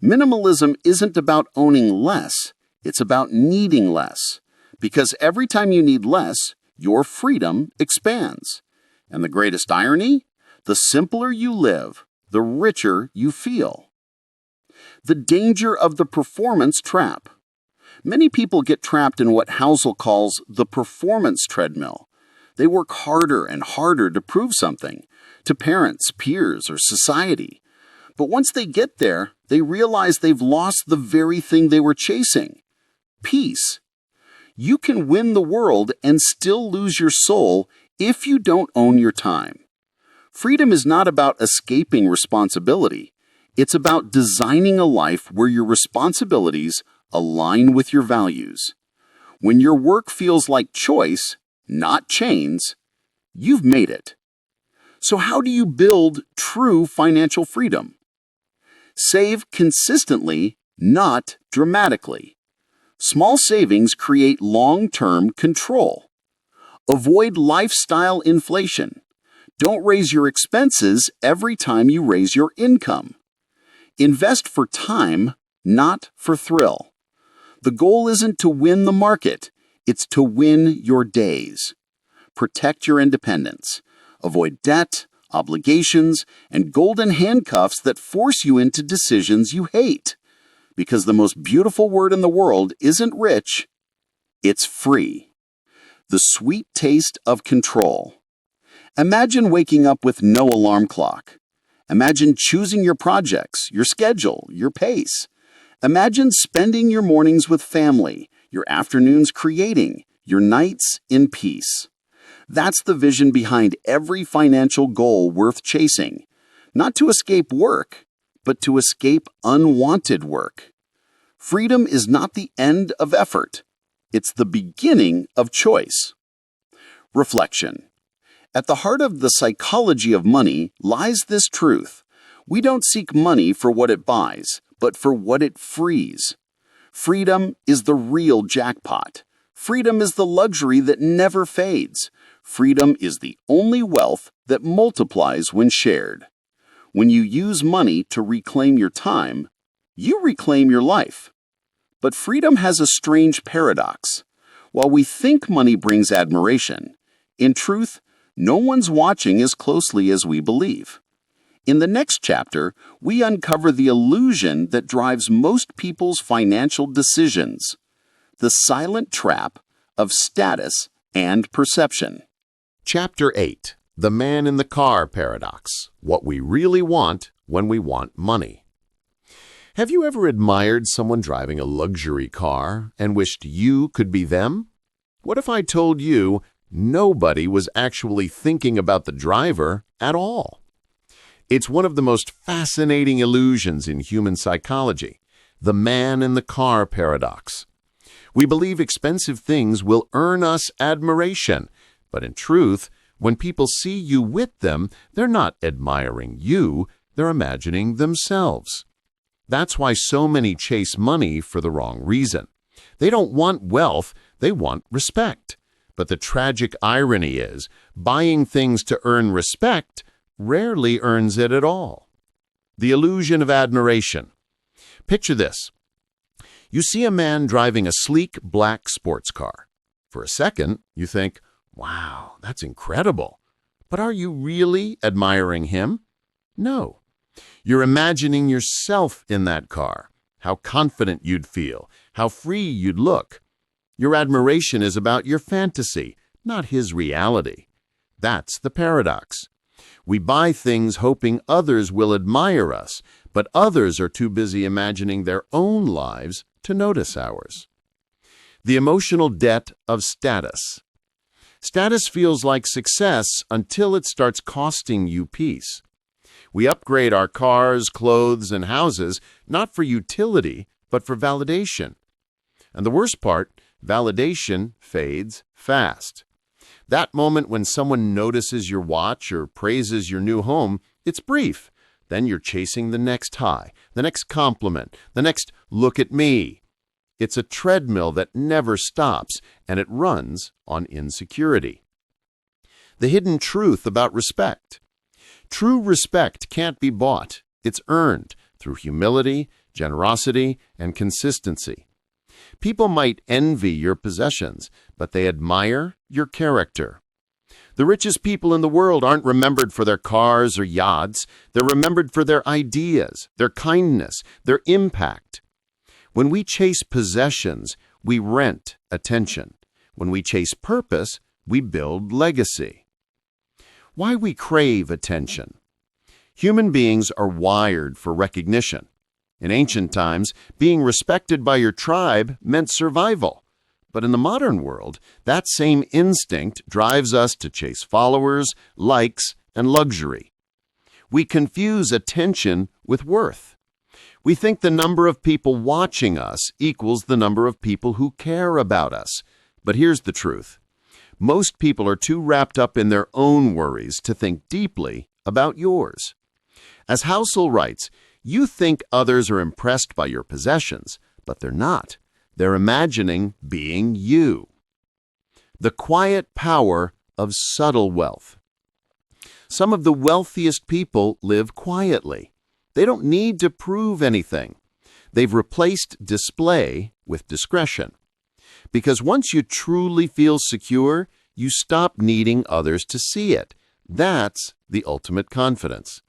Minimalism isn't about owning less, it's about needing less. Because every time you need less, your freedom expands. And the greatest irony? The simpler you live, the richer you feel. The danger of the performance trap. Many people get trapped in what Housel calls the performance treadmill. They work harder and harder to prove something, to parents, peers, or society. But once they get there, they realize they've lost the very thing they were chasing: peace. You can win the world and still lose your soul if you don't own your time. Freedom is not about escaping responsibility. It's about designing a life where your responsibilities align with your values. When your work feels like choice, not chains, you've made it. So how do you build true financial freedom? Save consistently, not dramatically. Small savings create long-term control. Avoid lifestyle inflation. Don't raise your expenses every time you raise your income. Invest for time, not for thrill. The goal isn't to win the market, it's to win your days. Protect your independence. Avoid debt, obligations, and golden handcuffs that force you into decisions you hate. Because the most beautiful word in the world isn't rich, it's free. The sweet taste of control. Imagine waking up with no alarm clock. Imagine choosing your projects, your schedule, your pace. Imagine spending your mornings with family, your afternoons creating, your nights in peace. That's the vision behind every financial goal worth chasing. Not to escape work, but to escape unwanted work. Freedom is not the end of effort. It's the beginning of choice. Reflection. At the heart of the psychology of money lies this truth. We don't seek money for what it buys, but for what it frees. Freedom is the real jackpot. Freedom is the luxury that never fades. Freedom is the only wealth that multiplies when shared. When you use money to reclaim your time, you reclaim your life. But freedom has a strange paradox. While we think money brings admiration, in truth, no one's watching as closely as we believe. In the next chapter, we uncover the illusion that drives most people's financial decisions, the silent trap of status and perception. Chapter 8. The Man in the Car Paradox. What we really want when we want money. Have you ever admired someone driving a luxury car and wished you could be them? What if I told you nobody was actually thinking about the driver at all? It's one of the most fascinating illusions in human psychology, the man in the car paradox. We believe expensive things will earn us admiration, but in truth, when people see you with them, they're not admiring you, they're imagining themselves. That's why so many chase money for the wrong reason. They don't want wealth, they want respect. But the tragic irony is, buying things to earn respect rarely earns it at all. The illusion of admiration. Picture this. You see a man driving a sleek black sports car. For a second, you think, wow, that's incredible. But are you really admiring him? No. You're imagining yourself in that car, how confident you'd feel, how free you'd look. Your admiration is about your fantasy, not his reality. That's the paradox. We buy things hoping others will admire us, but others are too busy imagining their own lives to notice ours. The emotional debt of status. Status feels like success until it starts costing you peace. We upgrade our cars, clothes, and houses not for utility, but for validation. And the worst part, validation fades fast. That moment when someone notices your watch or praises your new home, it's brief. Then you're chasing the next high, the next compliment, the next look at me. It's a treadmill that never stops, and it runs on insecurity. The hidden truth about respect. True respect can't be bought. It's earned through humility, generosity, and consistency. People might envy your possessions, but they admire your character. The richest people in the world aren't remembered for their cars or yachts. They're remembered for their ideas, their kindness, their impact. When we chase possessions, we rent attention. When we chase purpose, we build legacy. Why we crave attention. Human beings are wired for recognition. In ancient times, being respected by your tribe meant survival. But in the modern world, that same instinct drives us to chase followers, likes, and luxury. We confuse attention with worth. We think the number of people watching us equals the number of people who care about us. But here's the truth. Most people are too wrapped up in their own worries to think deeply about yours. As Housel writes, you think others are impressed by your possessions, but they're not. They're imagining being you. The quiet power of subtle wealth. Some of the wealthiest people live quietly. They don't need to prove anything. They've replaced display with discretion. Because once you truly feel secure, you stop needing others to see it. That's the ultimate confidence.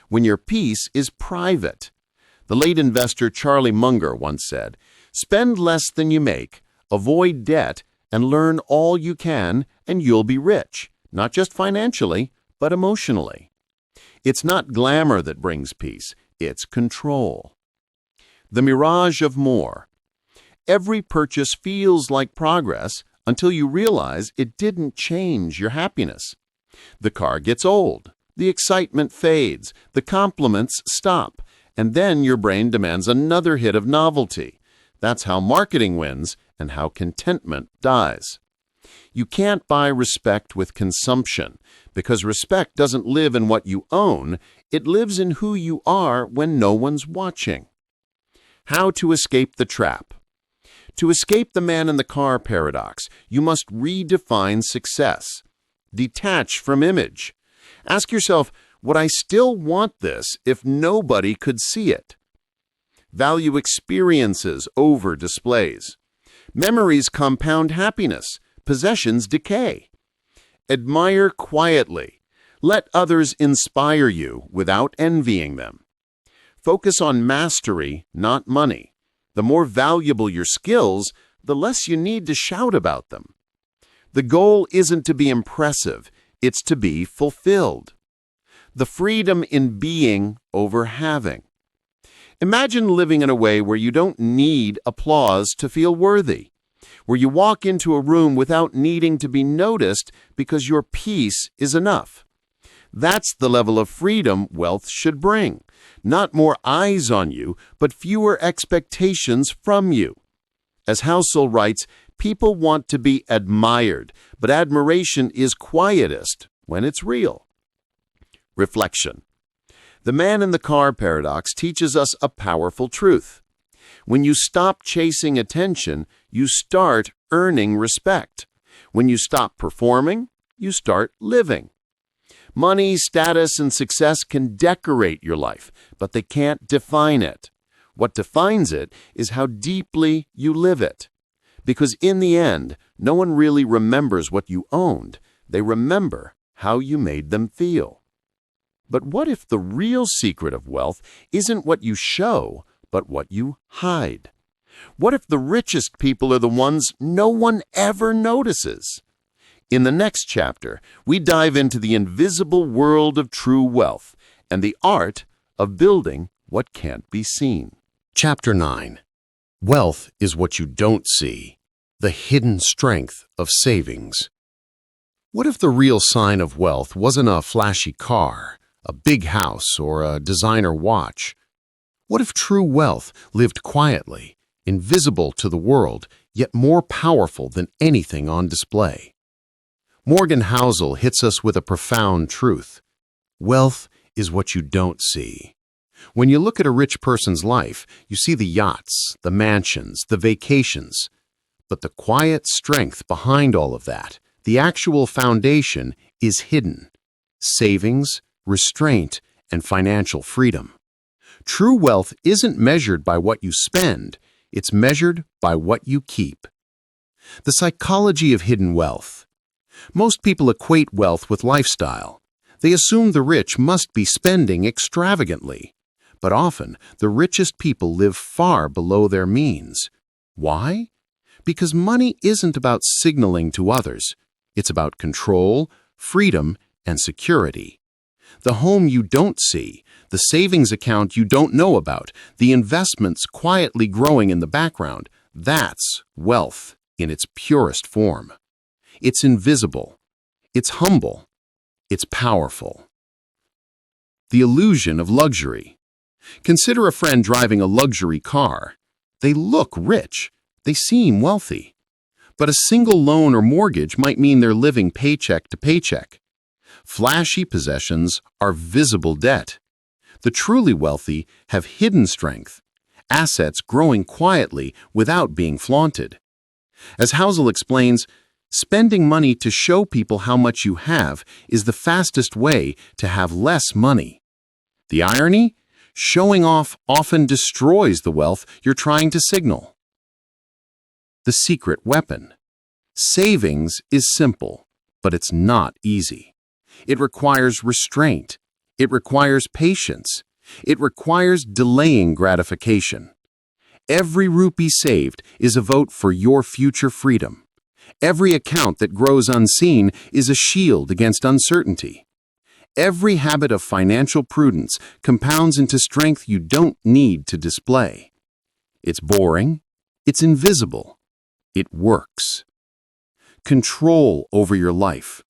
When your peace is private. The late investor Charlie Munger once said, "Spend less than you make, avoid debt, and learn all you can, and you'll be rich, not just financially, but emotionally." It's not glamour that brings peace, it's control. The mirage of more. Every purchase feels like progress until you realize it didn't change your happiness. The car gets old, the excitement fades, the compliments stop, and then your brain demands another hit of novelty. That's how marketing wins and how contentment dies. You can't buy respect with consumption, because respect doesn't live in what you own, it lives in who you are when no one's watching. How to escape the trap. To escape the man in the car paradox, you must redefine success. Detach from image. Ask yourself, would I still want this if nobody could see it? Value experiences over displays. Memories compound happiness. Possessions decay. Admire quietly. Let others inspire you without envying them. Focus on mastery, not money. The more valuable your skills, the less you need to shout about them. The goal isn't to be impressive, it's to be fulfilled. The freedom in being over having. Imagine living in a way where you don't need applause to feel worthy, where you walk into a room without needing to be noticed because your peace is enough. That's the level of freedom wealth should bring. Not more eyes on you, but fewer expectations from you. As Housel writes, people want to be admired, but admiration is quietest when it's real. Reflection. The man in the car paradox teaches us a powerful truth. When you stop chasing attention, you start earning respect. When you stop performing, you start living. Money, status, and success can decorate your life, but they can't define it. What defines it is how deeply you live it. Because in the end, no one really remembers what you owned. They remember how you made them feel. But what if the real secret of wealth isn't what you show, but what you hide? What if the richest people are the ones no one ever notices? In the next chapter, we dive into the invisible world of true wealth and the art of building what can't be seen. Chapter 9. Wealth is what you don't see. The hidden strength of savings. What if the real sign of wealth wasn't a flashy car, a big house, or a designer watch? What if true wealth lived quietly, invisible to the world, yet more powerful than anything on display? Morgan Housel hits us with a profound truth. Wealth is what you don't see. When you look at a rich person's life, you see the yachts, the mansions, the vacations. But the quiet strength behind all of that, the actual foundation, is hidden. Savings, restraint, and financial freedom. True wealth isn't measured by what you spend, it's measured by what you keep. The psychology of hidden wealth. Most people equate wealth with lifestyle. They assume the rich must be spending extravagantly. But often, the richest people live far below their means. Why? Because money isn't about signaling to others. It's about control, freedom, and security. The home you don't see, the savings account you don't know about, the investments quietly growing in the background, that's wealth in its purest form. It's invisible. It's humble. It's powerful. The illusion of luxury. Consider a friend driving a luxury car. They look rich. They seem wealthy. But a single loan or mortgage might mean they're living paycheck to paycheck. Flashy possessions are visible debt. The truly wealthy have hidden strength, assets growing quietly without being flaunted. As Housel explains, spending money to show people how much you have is the fastest way to have less money. The irony? Showing off often destroys the wealth you're trying to signal. The secret weapon. Savings is simple, but it's not easy. It requires restraint. It requires patience. It requires delaying gratification. Every rupee saved is a vote for your future freedom. Every account that grows unseen is a shield against uncertainty. Every habit of financial prudence compounds into strength you don't need to display. It's boring. It's invisible. It works. Control over your life.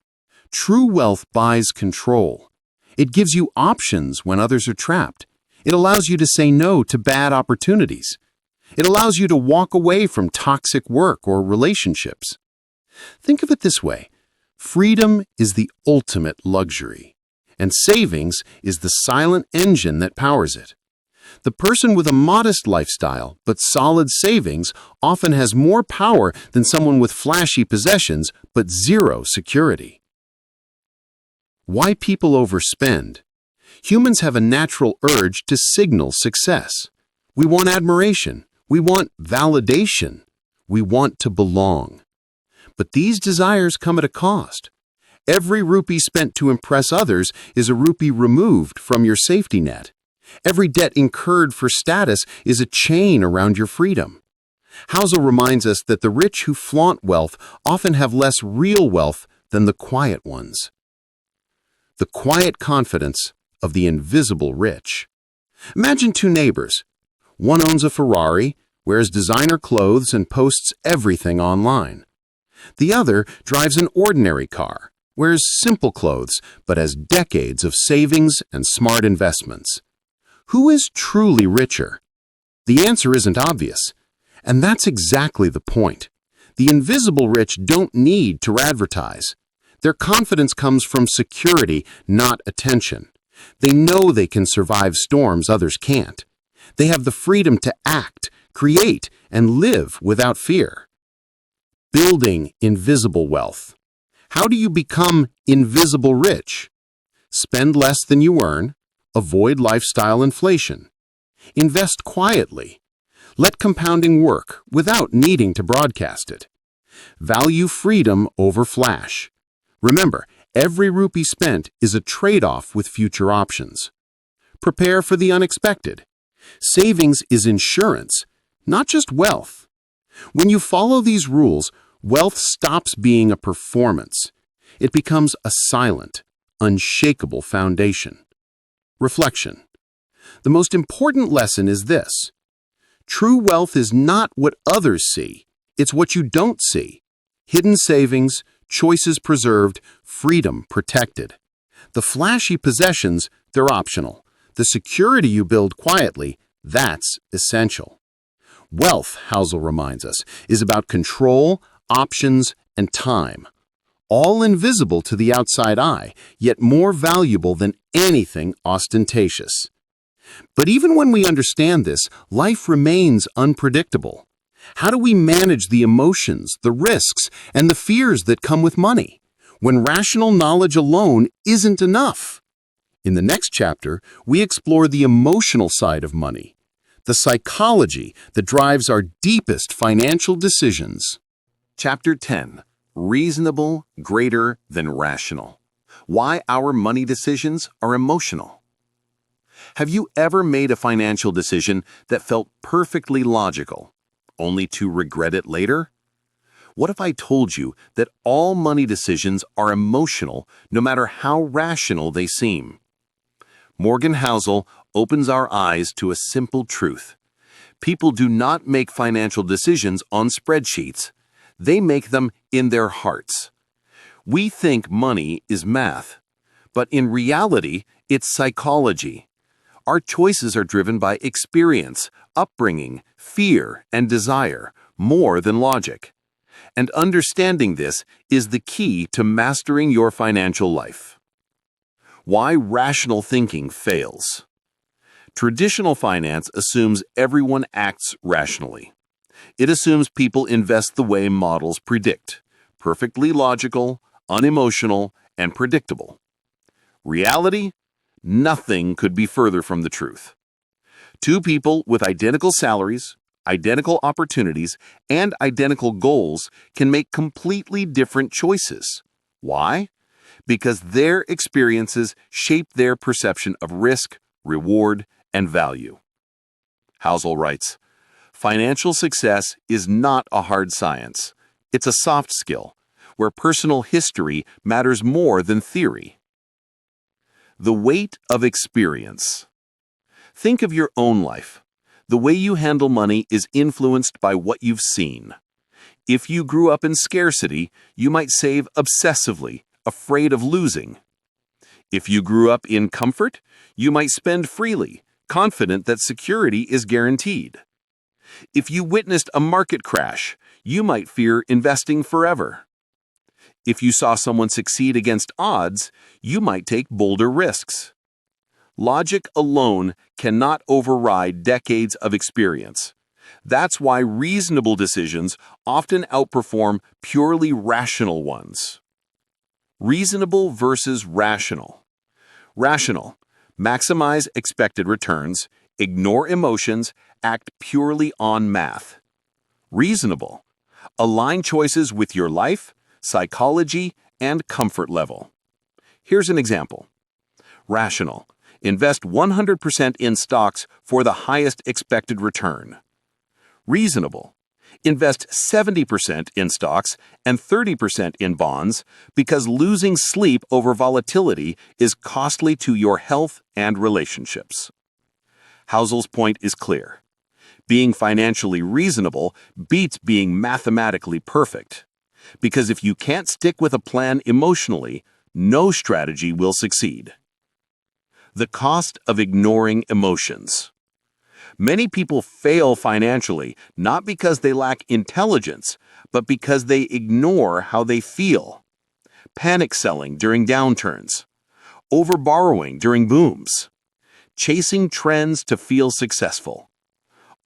True wealth buys control. It gives you options when others are trapped. It allows you to say no to bad opportunities. It allows you to walk away from toxic work or relationships. Think of it this way. Freedom is the ultimate luxury, and savings is the silent engine that powers it. The person with a modest lifestyle but solid savings often has more power than someone with flashy possessions but zero security. Why people overspend? Humans have a natural urge to signal success. We want admiration. We want validation. We want to belong. But these desires come at a cost. Every rupee spent to impress others is a rupee removed from your safety net. Every debt incurred for status is a chain around your freedom. Housel reminds us that the rich who flaunt wealth often have less real wealth than the quiet ones. The quiet confidence of the invisible rich. Imagine two neighbors. One owns a Ferrari, wears designer clothes, and posts everything online. The other drives an ordinary car, wears simple clothes, but has decades of savings and smart investments. Who is truly richer? The answer isn't obvious, and that's exactly the point. The invisible rich don't need to advertise. Their confidence comes from security, not attention. They know they can survive storms others can't. They have the freedom to act, create, and live without fear. Building invisible wealth. How do you become invisible rich? Spend less than you earn. Avoid lifestyle inflation. Invest quietly. Let compounding work without needing to broadcast it. Value freedom over flash. Remember, every rupee spent is a trade-off with future options. Prepare for the unexpected. Savings is insurance, not just wealth. When you follow these rules, wealth stops being a performance. It becomes a silent, unshakable foundation. Reflection. The most important lesson is this. True wealth is not what others see. It's what you don't see. Hidden savings, choices preserved, freedom protected. The flashy possessions, they're optional. The security you build quietly, that's essential. Wealth, Housel reminds us, is about control, options, and time. All invisible to the outside eye, yet more valuable than anything ostentatious. But even when we understand this, life remains unpredictable. How do we manage the emotions, the risks, and the fears that come with money, when rational knowledge alone isn't enough? In the next chapter, we explore the emotional side of money, the psychology that drives our deepest financial decisions. Chapter 10. Reasonable greater than rational. Why our money decisions are emotional. Have you ever made a financial decision that felt perfectly logical, only to regret it later? What if I told you that all money decisions are emotional no matter how rational they seem? Morgan Housel opens our eyes to a simple truth. People do not make financial decisions on spreadsheets. They make them in their hearts. We think money is math, but in reality, it's psychology. Our choices are driven by experience, upbringing, fear, and desire, more than logic. And understanding this is the key to mastering your financial life. Why rational thinking fails. Traditional finance assumes everyone acts rationally. It assumes people invest the way models predict, perfectly logical, unemotional, and predictable. Reality? Nothing could be further from the truth. Two people with identical salaries, identical opportunities, and identical goals can make completely different choices. Why? Because their experiences shape their perception of risk, reward, and value. Housel writes, "Financial success is not a hard science. It's a soft skill, where personal history matters more than theory." The weight of experience. Think of your own life. The way you handle money is influenced by what you've seen. If you grew up in scarcity, you might save obsessively, afraid of losing. If you grew up in comfort, you might spend freely, confident that security is guaranteed. If you witnessed a market crash, you might fear investing forever. If you saw someone succeed against odds, you might take bolder risks. Logic alone cannot override decades of experience. That's why reasonable decisions often outperform purely rational ones. Reasonable versus rational. Rational. Maximize expected returns, ignore emotions, act purely on math. Reasonable. Align choices with your life, psychology, and comfort level. Here's an example. Rational. Invest 100% in stocks for the highest expected return. Reasonable. Invest 70% in stocks and 30% in bonds because losing sleep over volatility is costly to your health and relationships. Housel's point is clear. Being financially reasonable beats being mathematically perfect. Because if you can't stick with a plan emotionally, no strategy will succeed. The cost of ignoring emotions. Many people fail financially not because they lack intelligence, but because they ignore how they feel. Panic selling during downturns, overborrowing during booms, chasing trends to feel successful.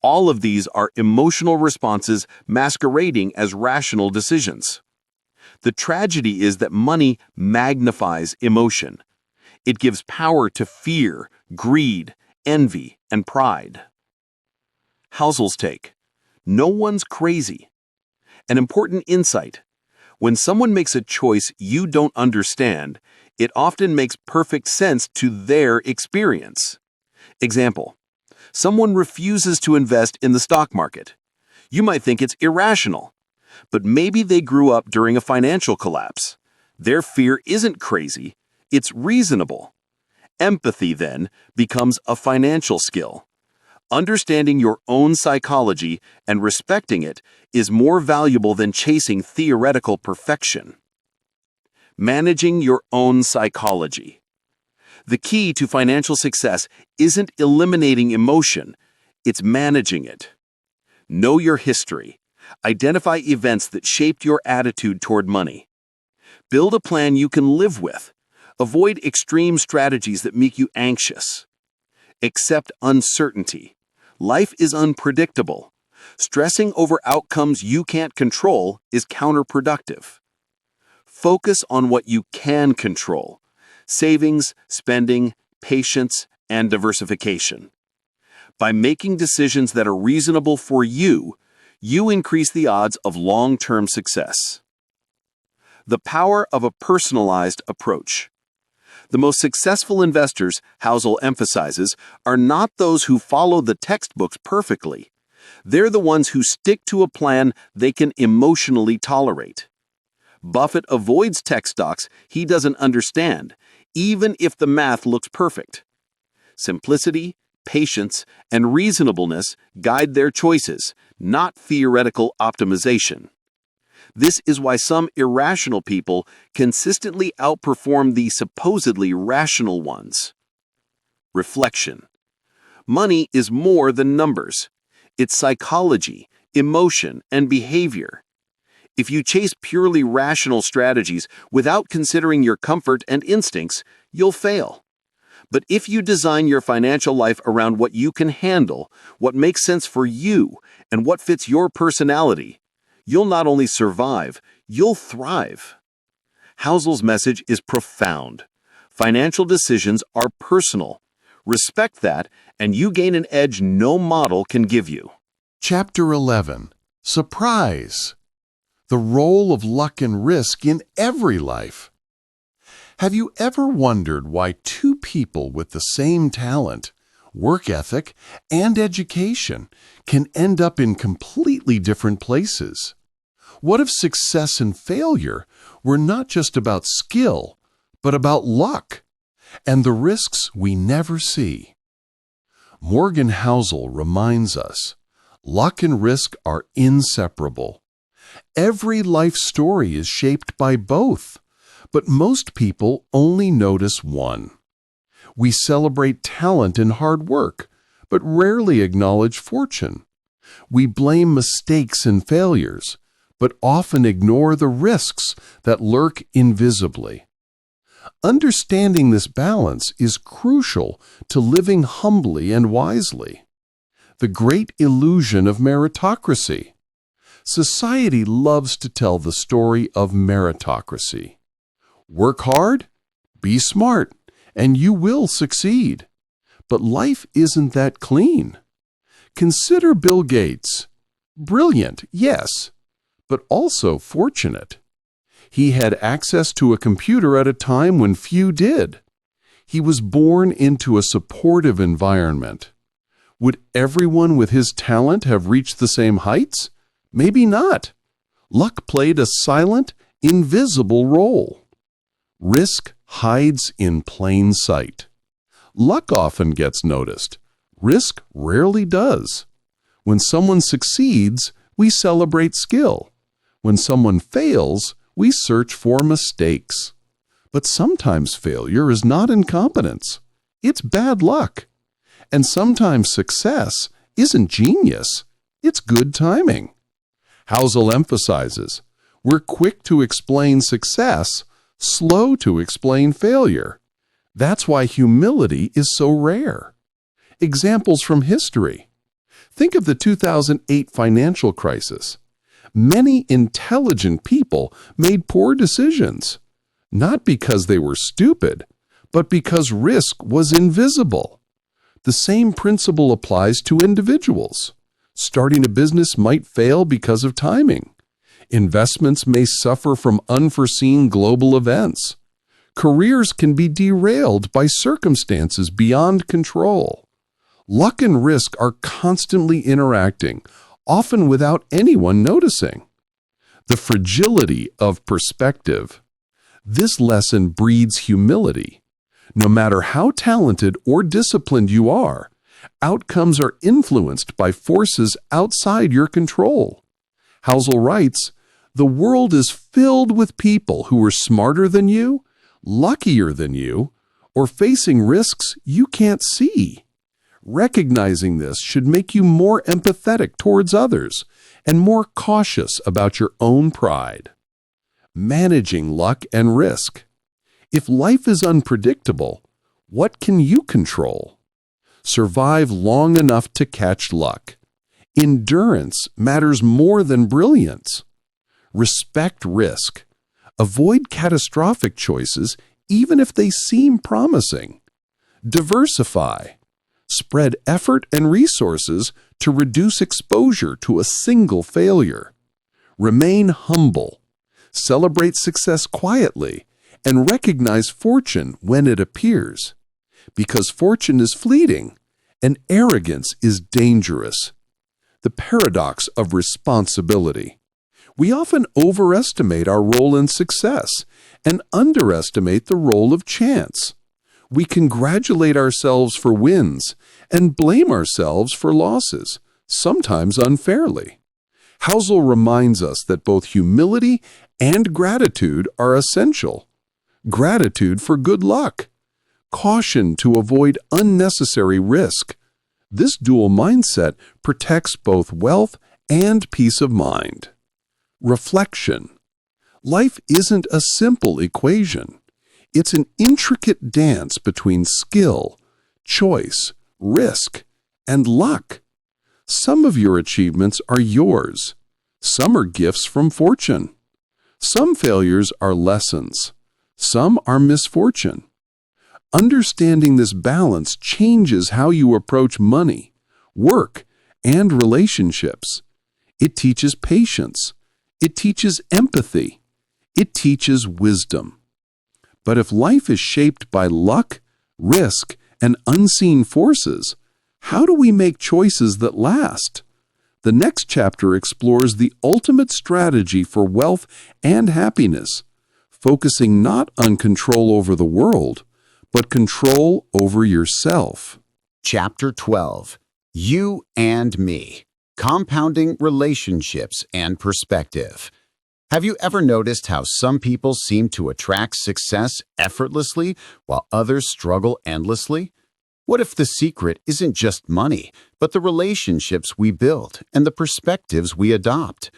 All of these are emotional responses masquerading as rational decisions. The tragedy is that money magnifies emotion. It gives power to fear, greed, envy, and pride. Housel's take. No one's crazy. An important insight. When someone makes a choice you don't understand, it often makes perfect sense to their experience. Example. Someone refuses to invest in the stock market. You might think it's irrational, but maybe they grew up during a financial collapse. Their fear isn't crazy, it's reasonable. Empathy, then, becomes a financial skill. Understanding your own psychology and respecting it is more valuable than chasing theoretical perfection. Managing your own psychology. The key to financial success isn't eliminating emotion, it's managing it. Know your history. Identify events that shaped your attitude toward money. Build a plan you can live with. Avoid extreme strategies that make you anxious. Accept uncertainty. Life is unpredictable. Stressing over outcomes you can't control is counterproductive. Focus on what you can control. Savings, spending, patience, and diversification. By making decisions that are reasonable for you, you increase the odds of long-term success. The power of a personalized approach. The most successful investors, Housel emphasizes, are not those who follow the textbooks perfectly. They're the ones who stick to a plan they can emotionally tolerate. Buffett avoids tech stocks he doesn't understand, even if the math looks perfect. Simplicity, patience, and reasonableness guide their choices, not theoretical optimization. This is why some irrational people consistently outperform the supposedly rational ones. Reflection. Money is more than numbers. It's psychology, emotion, and behavior. If you chase purely rational strategies without considering your comfort and instincts, you'll fail. But if you design your financial life around what you can handle, what makes sense for you, and what fits your personality, you'll not only survive, you'll thrive. Housel's message is profound. Financial decisions are personal. Respect that, and you gain an edge no model can give you. Chapter 11. Surprise. The role of luck and risk in every life. Have you ever wondered why two people with the same talent, work ethic, and education can end up in completely different places? What if success and failure were not just about skill, but about luck and the risks we never see? Morgan Housel reminds us, luck and risk are inseparable. Every life story is shaped by both, but most people only notice one. We celebrate talent and hard work, but rarely acknowledge fortune. We blame mistakes and failures, but often ignore the risks that lurk invisibly. Understanding this balance is crucial to living humbly and wisely. The great illusion of meritocracy. Society loves to tell the story of meritocracy. Work hard, be smart, and you will succeed. But life isn't that clean. Consider Bill Gates. Brilliant, yes, but also fortunate. He had access to a computer at a time when few did. He was born into a supportive environment. Would everyone with his talent have reached the same heights? Maybe not. Luck played a silent, invisible role. Risk hides in plain sight. Luck often gets noticed. Risk rarely does. When someone succeeds, we celebrate skill. When someone fails, we search for mistakes. But sometimes failure is not incompetence. It's bad luck. And sometimes success isn't genius. It's good timing. Housel emphasizes, we're quick to explain success, slow to explain failure. That's why humility is so rare. Examples from history. Think of the 2008 financial crisis. Many intelligent people made poor decisions, not because they were stupid, but because risk was invisible. The same principle applies to individuals. Starting a business might fail because of timing. Investments may suffer from unforeseen global events. Careers can be derailed by circumstances beyond control. Luck and risk are constantly interacting, often without anyone noticing. The fragility of perspective. This lesson breeds humility. No matter how talented or disciplined you are, outcomes are influenced by forces outside your control. Housel writes, the world is filled with people who are smarter than you, luckier than you, or facing risks you can't see. Recognizing this should make you more empathetic towards others and more cautious about your own pride. Managing luck and risk. If life is unpredictable, what can you control? Survive long enough to catch luck. Endurance matters more than brilliance. Respect risk. Avoid catastrophic choices even if they seem promising. Diversify. Spread effort and resources to reduce exposure to a single failure. Remain humble. Celebrate success quietly and recognize fortune when it appears. Because fortune is fleeting and arrogance is dangerous. The paradox of responsibility. We often overestimate our role in success and underestimate the role of chance. We congratulate ourselves for wins and blame ourselves for losses, sometimes unfairly. Housel reminds us that both humility and gratitude are essential. Gratitude for good luck. Caution to avoid unnecessary risk. This dual mindset protects both wealth and peace of mind. Reflection. Life isn't a simple equation. It's an intricate dance between skill, choice, risk, and luck. Some of your achievements are yours. Some are gifts from fortune. Some failures are lessons. Some are misfortune. Understanding this balance changes how you approach money, work, and relationships. It teaches patience. It teaches empathy. It teaches wisdom. But if life is shaped by luck, risk, and unseen forces, how do we make choices that last? The next chapter explores the ultimate strategy for wealth and happiness, focusing not on control over the world, but control over yourself. Chapter 12. You and Me. Compounding Relationships and Perspective. Have you ever noticed how some people seem to attract success effortlessly while others struggle endlessly? What if the secret isn't just money, but the relationships we build and the perspectives we adopt?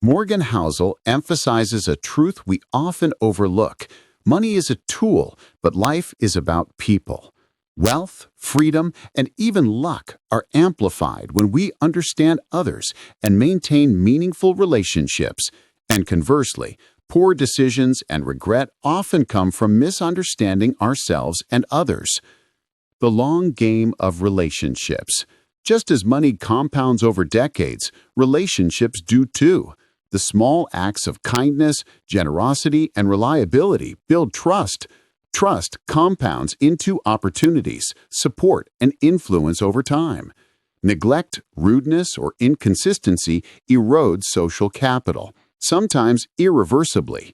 Morgan Housel emphasizes a truth we often overlook. Money is a tool, but life is about people. Wealth, freedom, and even luck are amplified when we understand others and maintain meaningful relationships. And conversely, poor decisions and regret often come from misunderstanding ourselves and others. The long game of relationships. Just as money compounds over decades, relationships do too. The small acts of kindness, generosity, and reliability build trust. Trust compounds into opportunities, support, and influence over time. Neglect, rudeness, or inconsistency erodes social capital, sometimes irreversibly.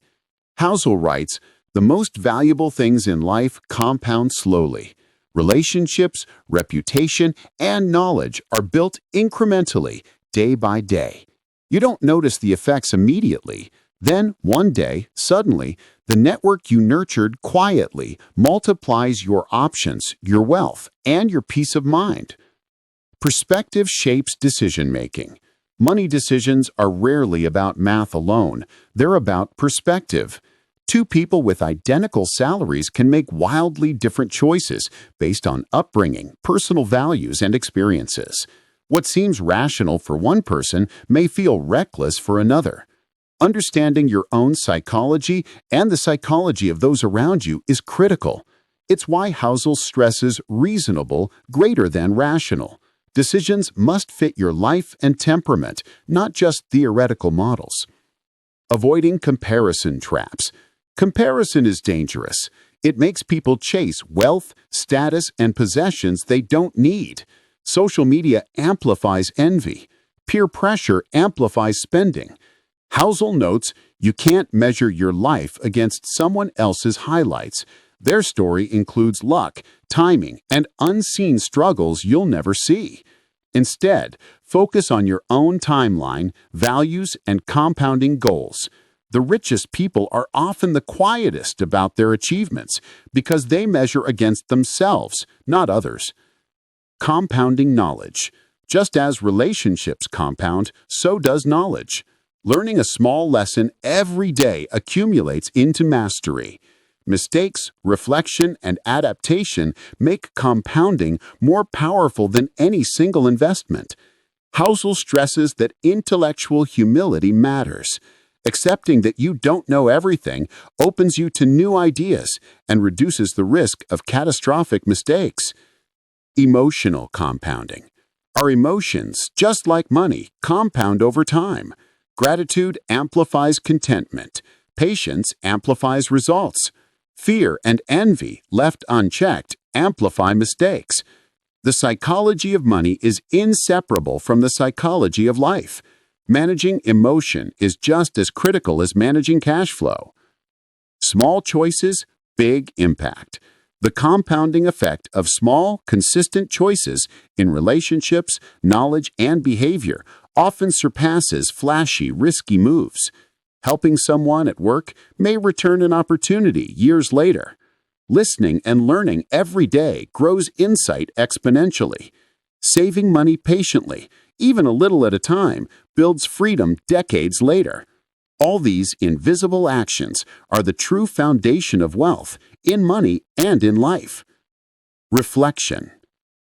Housel writes, "The most valuable things in life compound slowly. Relationships, reputation, and knowledge are built incrementally, day by day. You don't notice the effects immediately. Then, one day, suddenly, the network you nurtured quietly multiplies your options, your wealth, and your peace of mind." Perspective shapes decision-making. Money decisions are rarely about math alone. They're about perspective. Two people with identical salaries can make wildly different choices based on upbringing, personal values, and experiences. What seems rational for one person may feel reckless for another. Understanding your own psychology and the psychology of those around you is critical. It's why Housel stresses reasonable greater than rational. Decisions must fit your life and temperament, not just theoretical models. Avoiding comparison traps. Comparison is dangerous. It makes people chase wealth, status, and possessions they don't need. Social media amplifies envy. Peer pressure amplifies spending. Housel notes you can't measure your life against someone else's highlights. Their story includes luck, timing, and unseen struggles you'll never see. Instead, focus on your own timeline, values, and compounding goals. The richest people are often the quietest about their achievements because they measure against themselves, not others. Compounding knowledge. Just as relationships compound, so does knowledge. Learning a small lesson every day accumulates into mastery. Mistakes, reflection, and adaptation make compounding more powerful than any single investment. Housel stresses that intellectual humility matters. Accepting that you don't know everything opens you to new ideas and reduces the risk of catastrophic mistakes. Emotional compounding. Our emotions, just like money, compound over time. Gratitude amplifies contentment. Patience amplifies results. Fear and envy, left unchecked, amplify mistakes. The psychology of money is inseparable from the psychology of life. Managing emotion is just as critical as managing cash flow. Small choices, big impact. The compounding effect of small, consistent choices in relationships, knowledge, and behavior often surpasses flashy, risky moves. Helping someone at work may return an opportunity years later. Listening and learning every day grows insight exponentially. Saving money patiently, even a little at a time, builds freedom decades later. All these invisible actions are the true foundation of wealth, in money and in life. Reflection.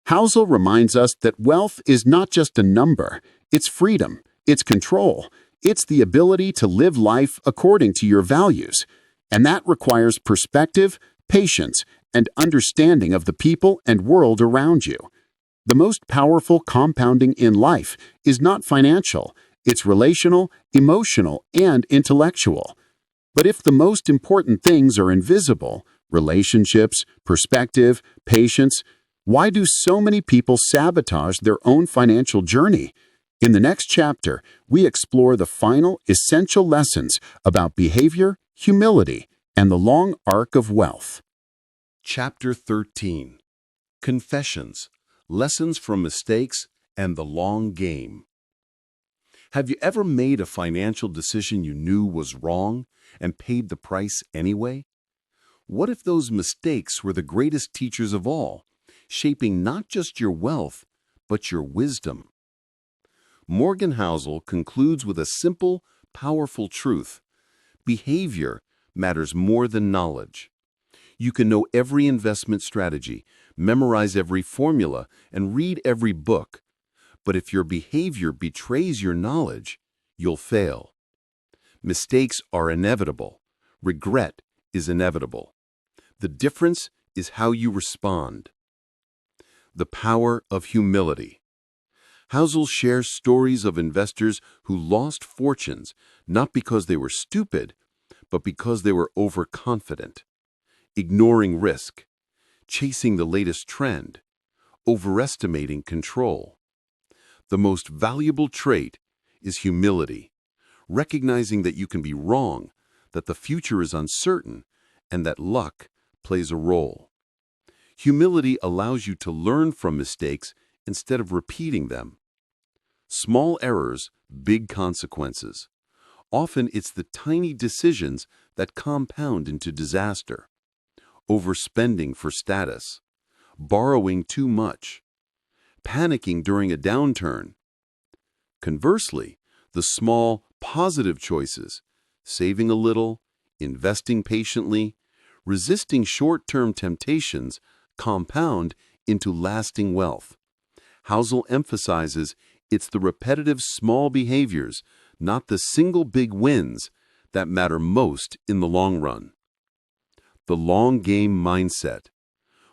Housel reminds us that wealth is not just a number, it's freedom, it's control, it's the ability to live life according to your values. And that requires perspective, patience, and understanding of the people and world around you. The most powerful compounding in life is not financial, it's relational, emotional, and intellectual. But if the most important things are invisible, relationships, perspective, patience, why do so many people sabotage their own financial journey? In the next chapter, we explore the final essential lessons about behavior, humility, and the long arc of wealth. Chapter 13. Confessions, Lessons from Mistakes, and the Long Game. Have you ever made a financial decision you knew was wrong and paid the price anyway? What if those mistakes were the greatest teachers of all, shaping not just your wealth, but your wisdom? Morgan Housel concludes with a simple, powerful truth. Behavior matters more than knowledge. You can know every investment strategy, memorize every formula, and read every book. But if your behavior betrays your knowledge, you'll fail. Mistakes are inevitable. Regret is inevitable. The difference is how you respond. The power of humility. Housel shares stories of investors who lost fortunes not because they were stupid, but because they were overconfident, ignoring risk, chasing the latest trend, overestimating control. The most valuable trait is humility, recognizing that you can be wrong, that the future is uncertain, and that luck plays a role. Humility allows you to learn from mistakes instead of repeating them. Small errors, big consequences. Often it's the tiny decisions that compound into disaster. Overspending for status, borrowing too much, panicking during a downturn. Conversely, the small, positive choices, saving a little, investing patiently, resisting short-term temptations, compound into lasting wealth. Housel emphasizes it's the repetitive small behaviors, not the single big wins, that matter most in the long run. The long game mindset.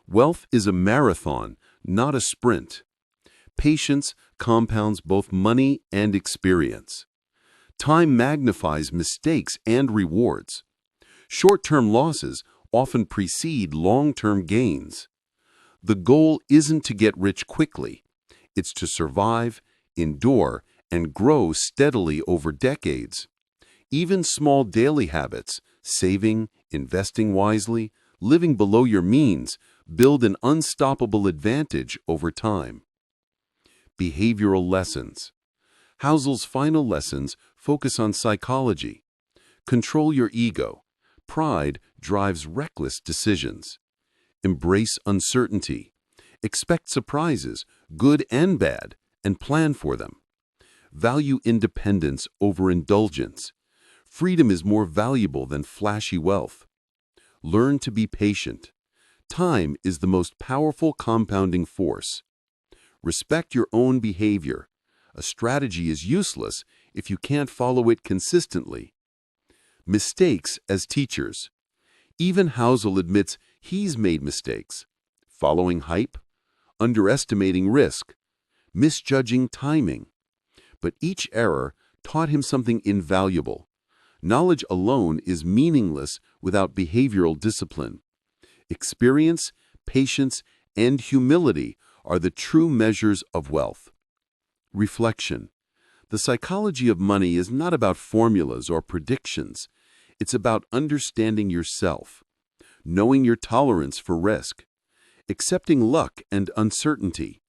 Wealth is a marathon, not a sprint. Patience compounds both money and experience. Time magnifies mistakes and rewards. Short-term losses often precede long-term gains. The goal isn't to get rich quickly. It's to survive, endure, and grow steadily over decades. Even small daily habits, saving, investing wisely, living below your means, build an unstoppable advantage over time. Behavioral lessons. Housel's final lessons focus on psychology. Control your ego. Pride drives reckless decisions. Embrace uncertainty. Expect surprises, good and bad, and plan for them. Value independence over indulgence. Freedom is more valuable than flashy wealth. Learn to be patient. Time is the most powerful compounding force. Respect your own behavior. A strategy is useless if you can't follow it consistently. Mistakes as teachers. Even Housel admits he's made mistakes. Following hype, underestimating risk, misjudging timing. But each error taught him something invaluable. Knowledge alone is meaningless without behavioral discipline. Experience, patience, and humility are the true measures of wealth. Reflection. The psychology of money is not about formulas or predictions. It's about understanding yourself. knowing your tolerance for risk, accepting luck and uncertainty,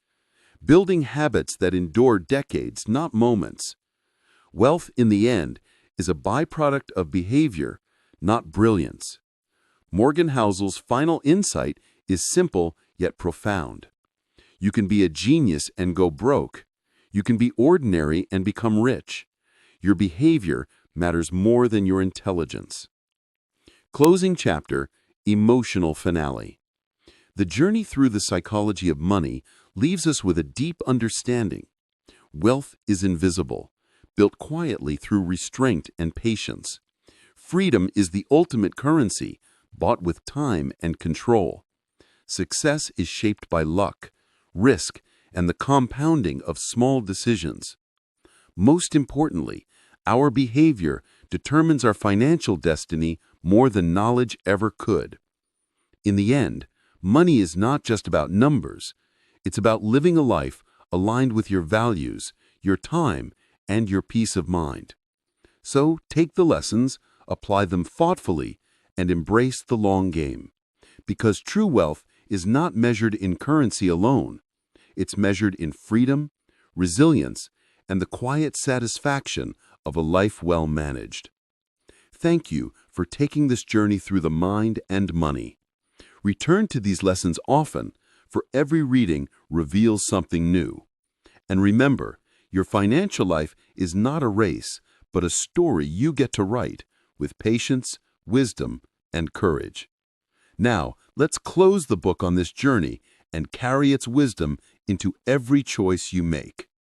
building habits that endure decades, not moments. Wealth, in the end, is a byproduct of behavior, not brilliance. Morgan Housel's final insight is simple yet profound. You can be a genius and go broke. You can be ordinary and become rich. Your behavior matters more than your intelligence. Closing chapter, emotional finale. The journey through the psychology of money leaves us with a deep understanding. Wealth is invisible, built quietly through restraint and patience. Freedom is the ultimate currency, bought with time and control. Success is shaped by luck, risk, and the compounding of small decisions. Most importantly, our behavior determines our financial destiny more than knowledge ever could. In the end, money is not just about numbers. It's about living a life aligned with your values, your time, and your peace of mind. So take the lessons, apply them thoughtfully, and embrace the long game. Because true wealth is not measured in currency alone. It's measured in freedom, resilience, and the quiet satisfaction of a life well managed. Thank you for taking this journey through the mind and money. Return to these lessons often, for every reading reveals something new. And remember, your financial life is not a race, but a story you get to write with patience, wisdom, and courage. Now, let's close the book on this journey and carry its wisdom into every choice you make.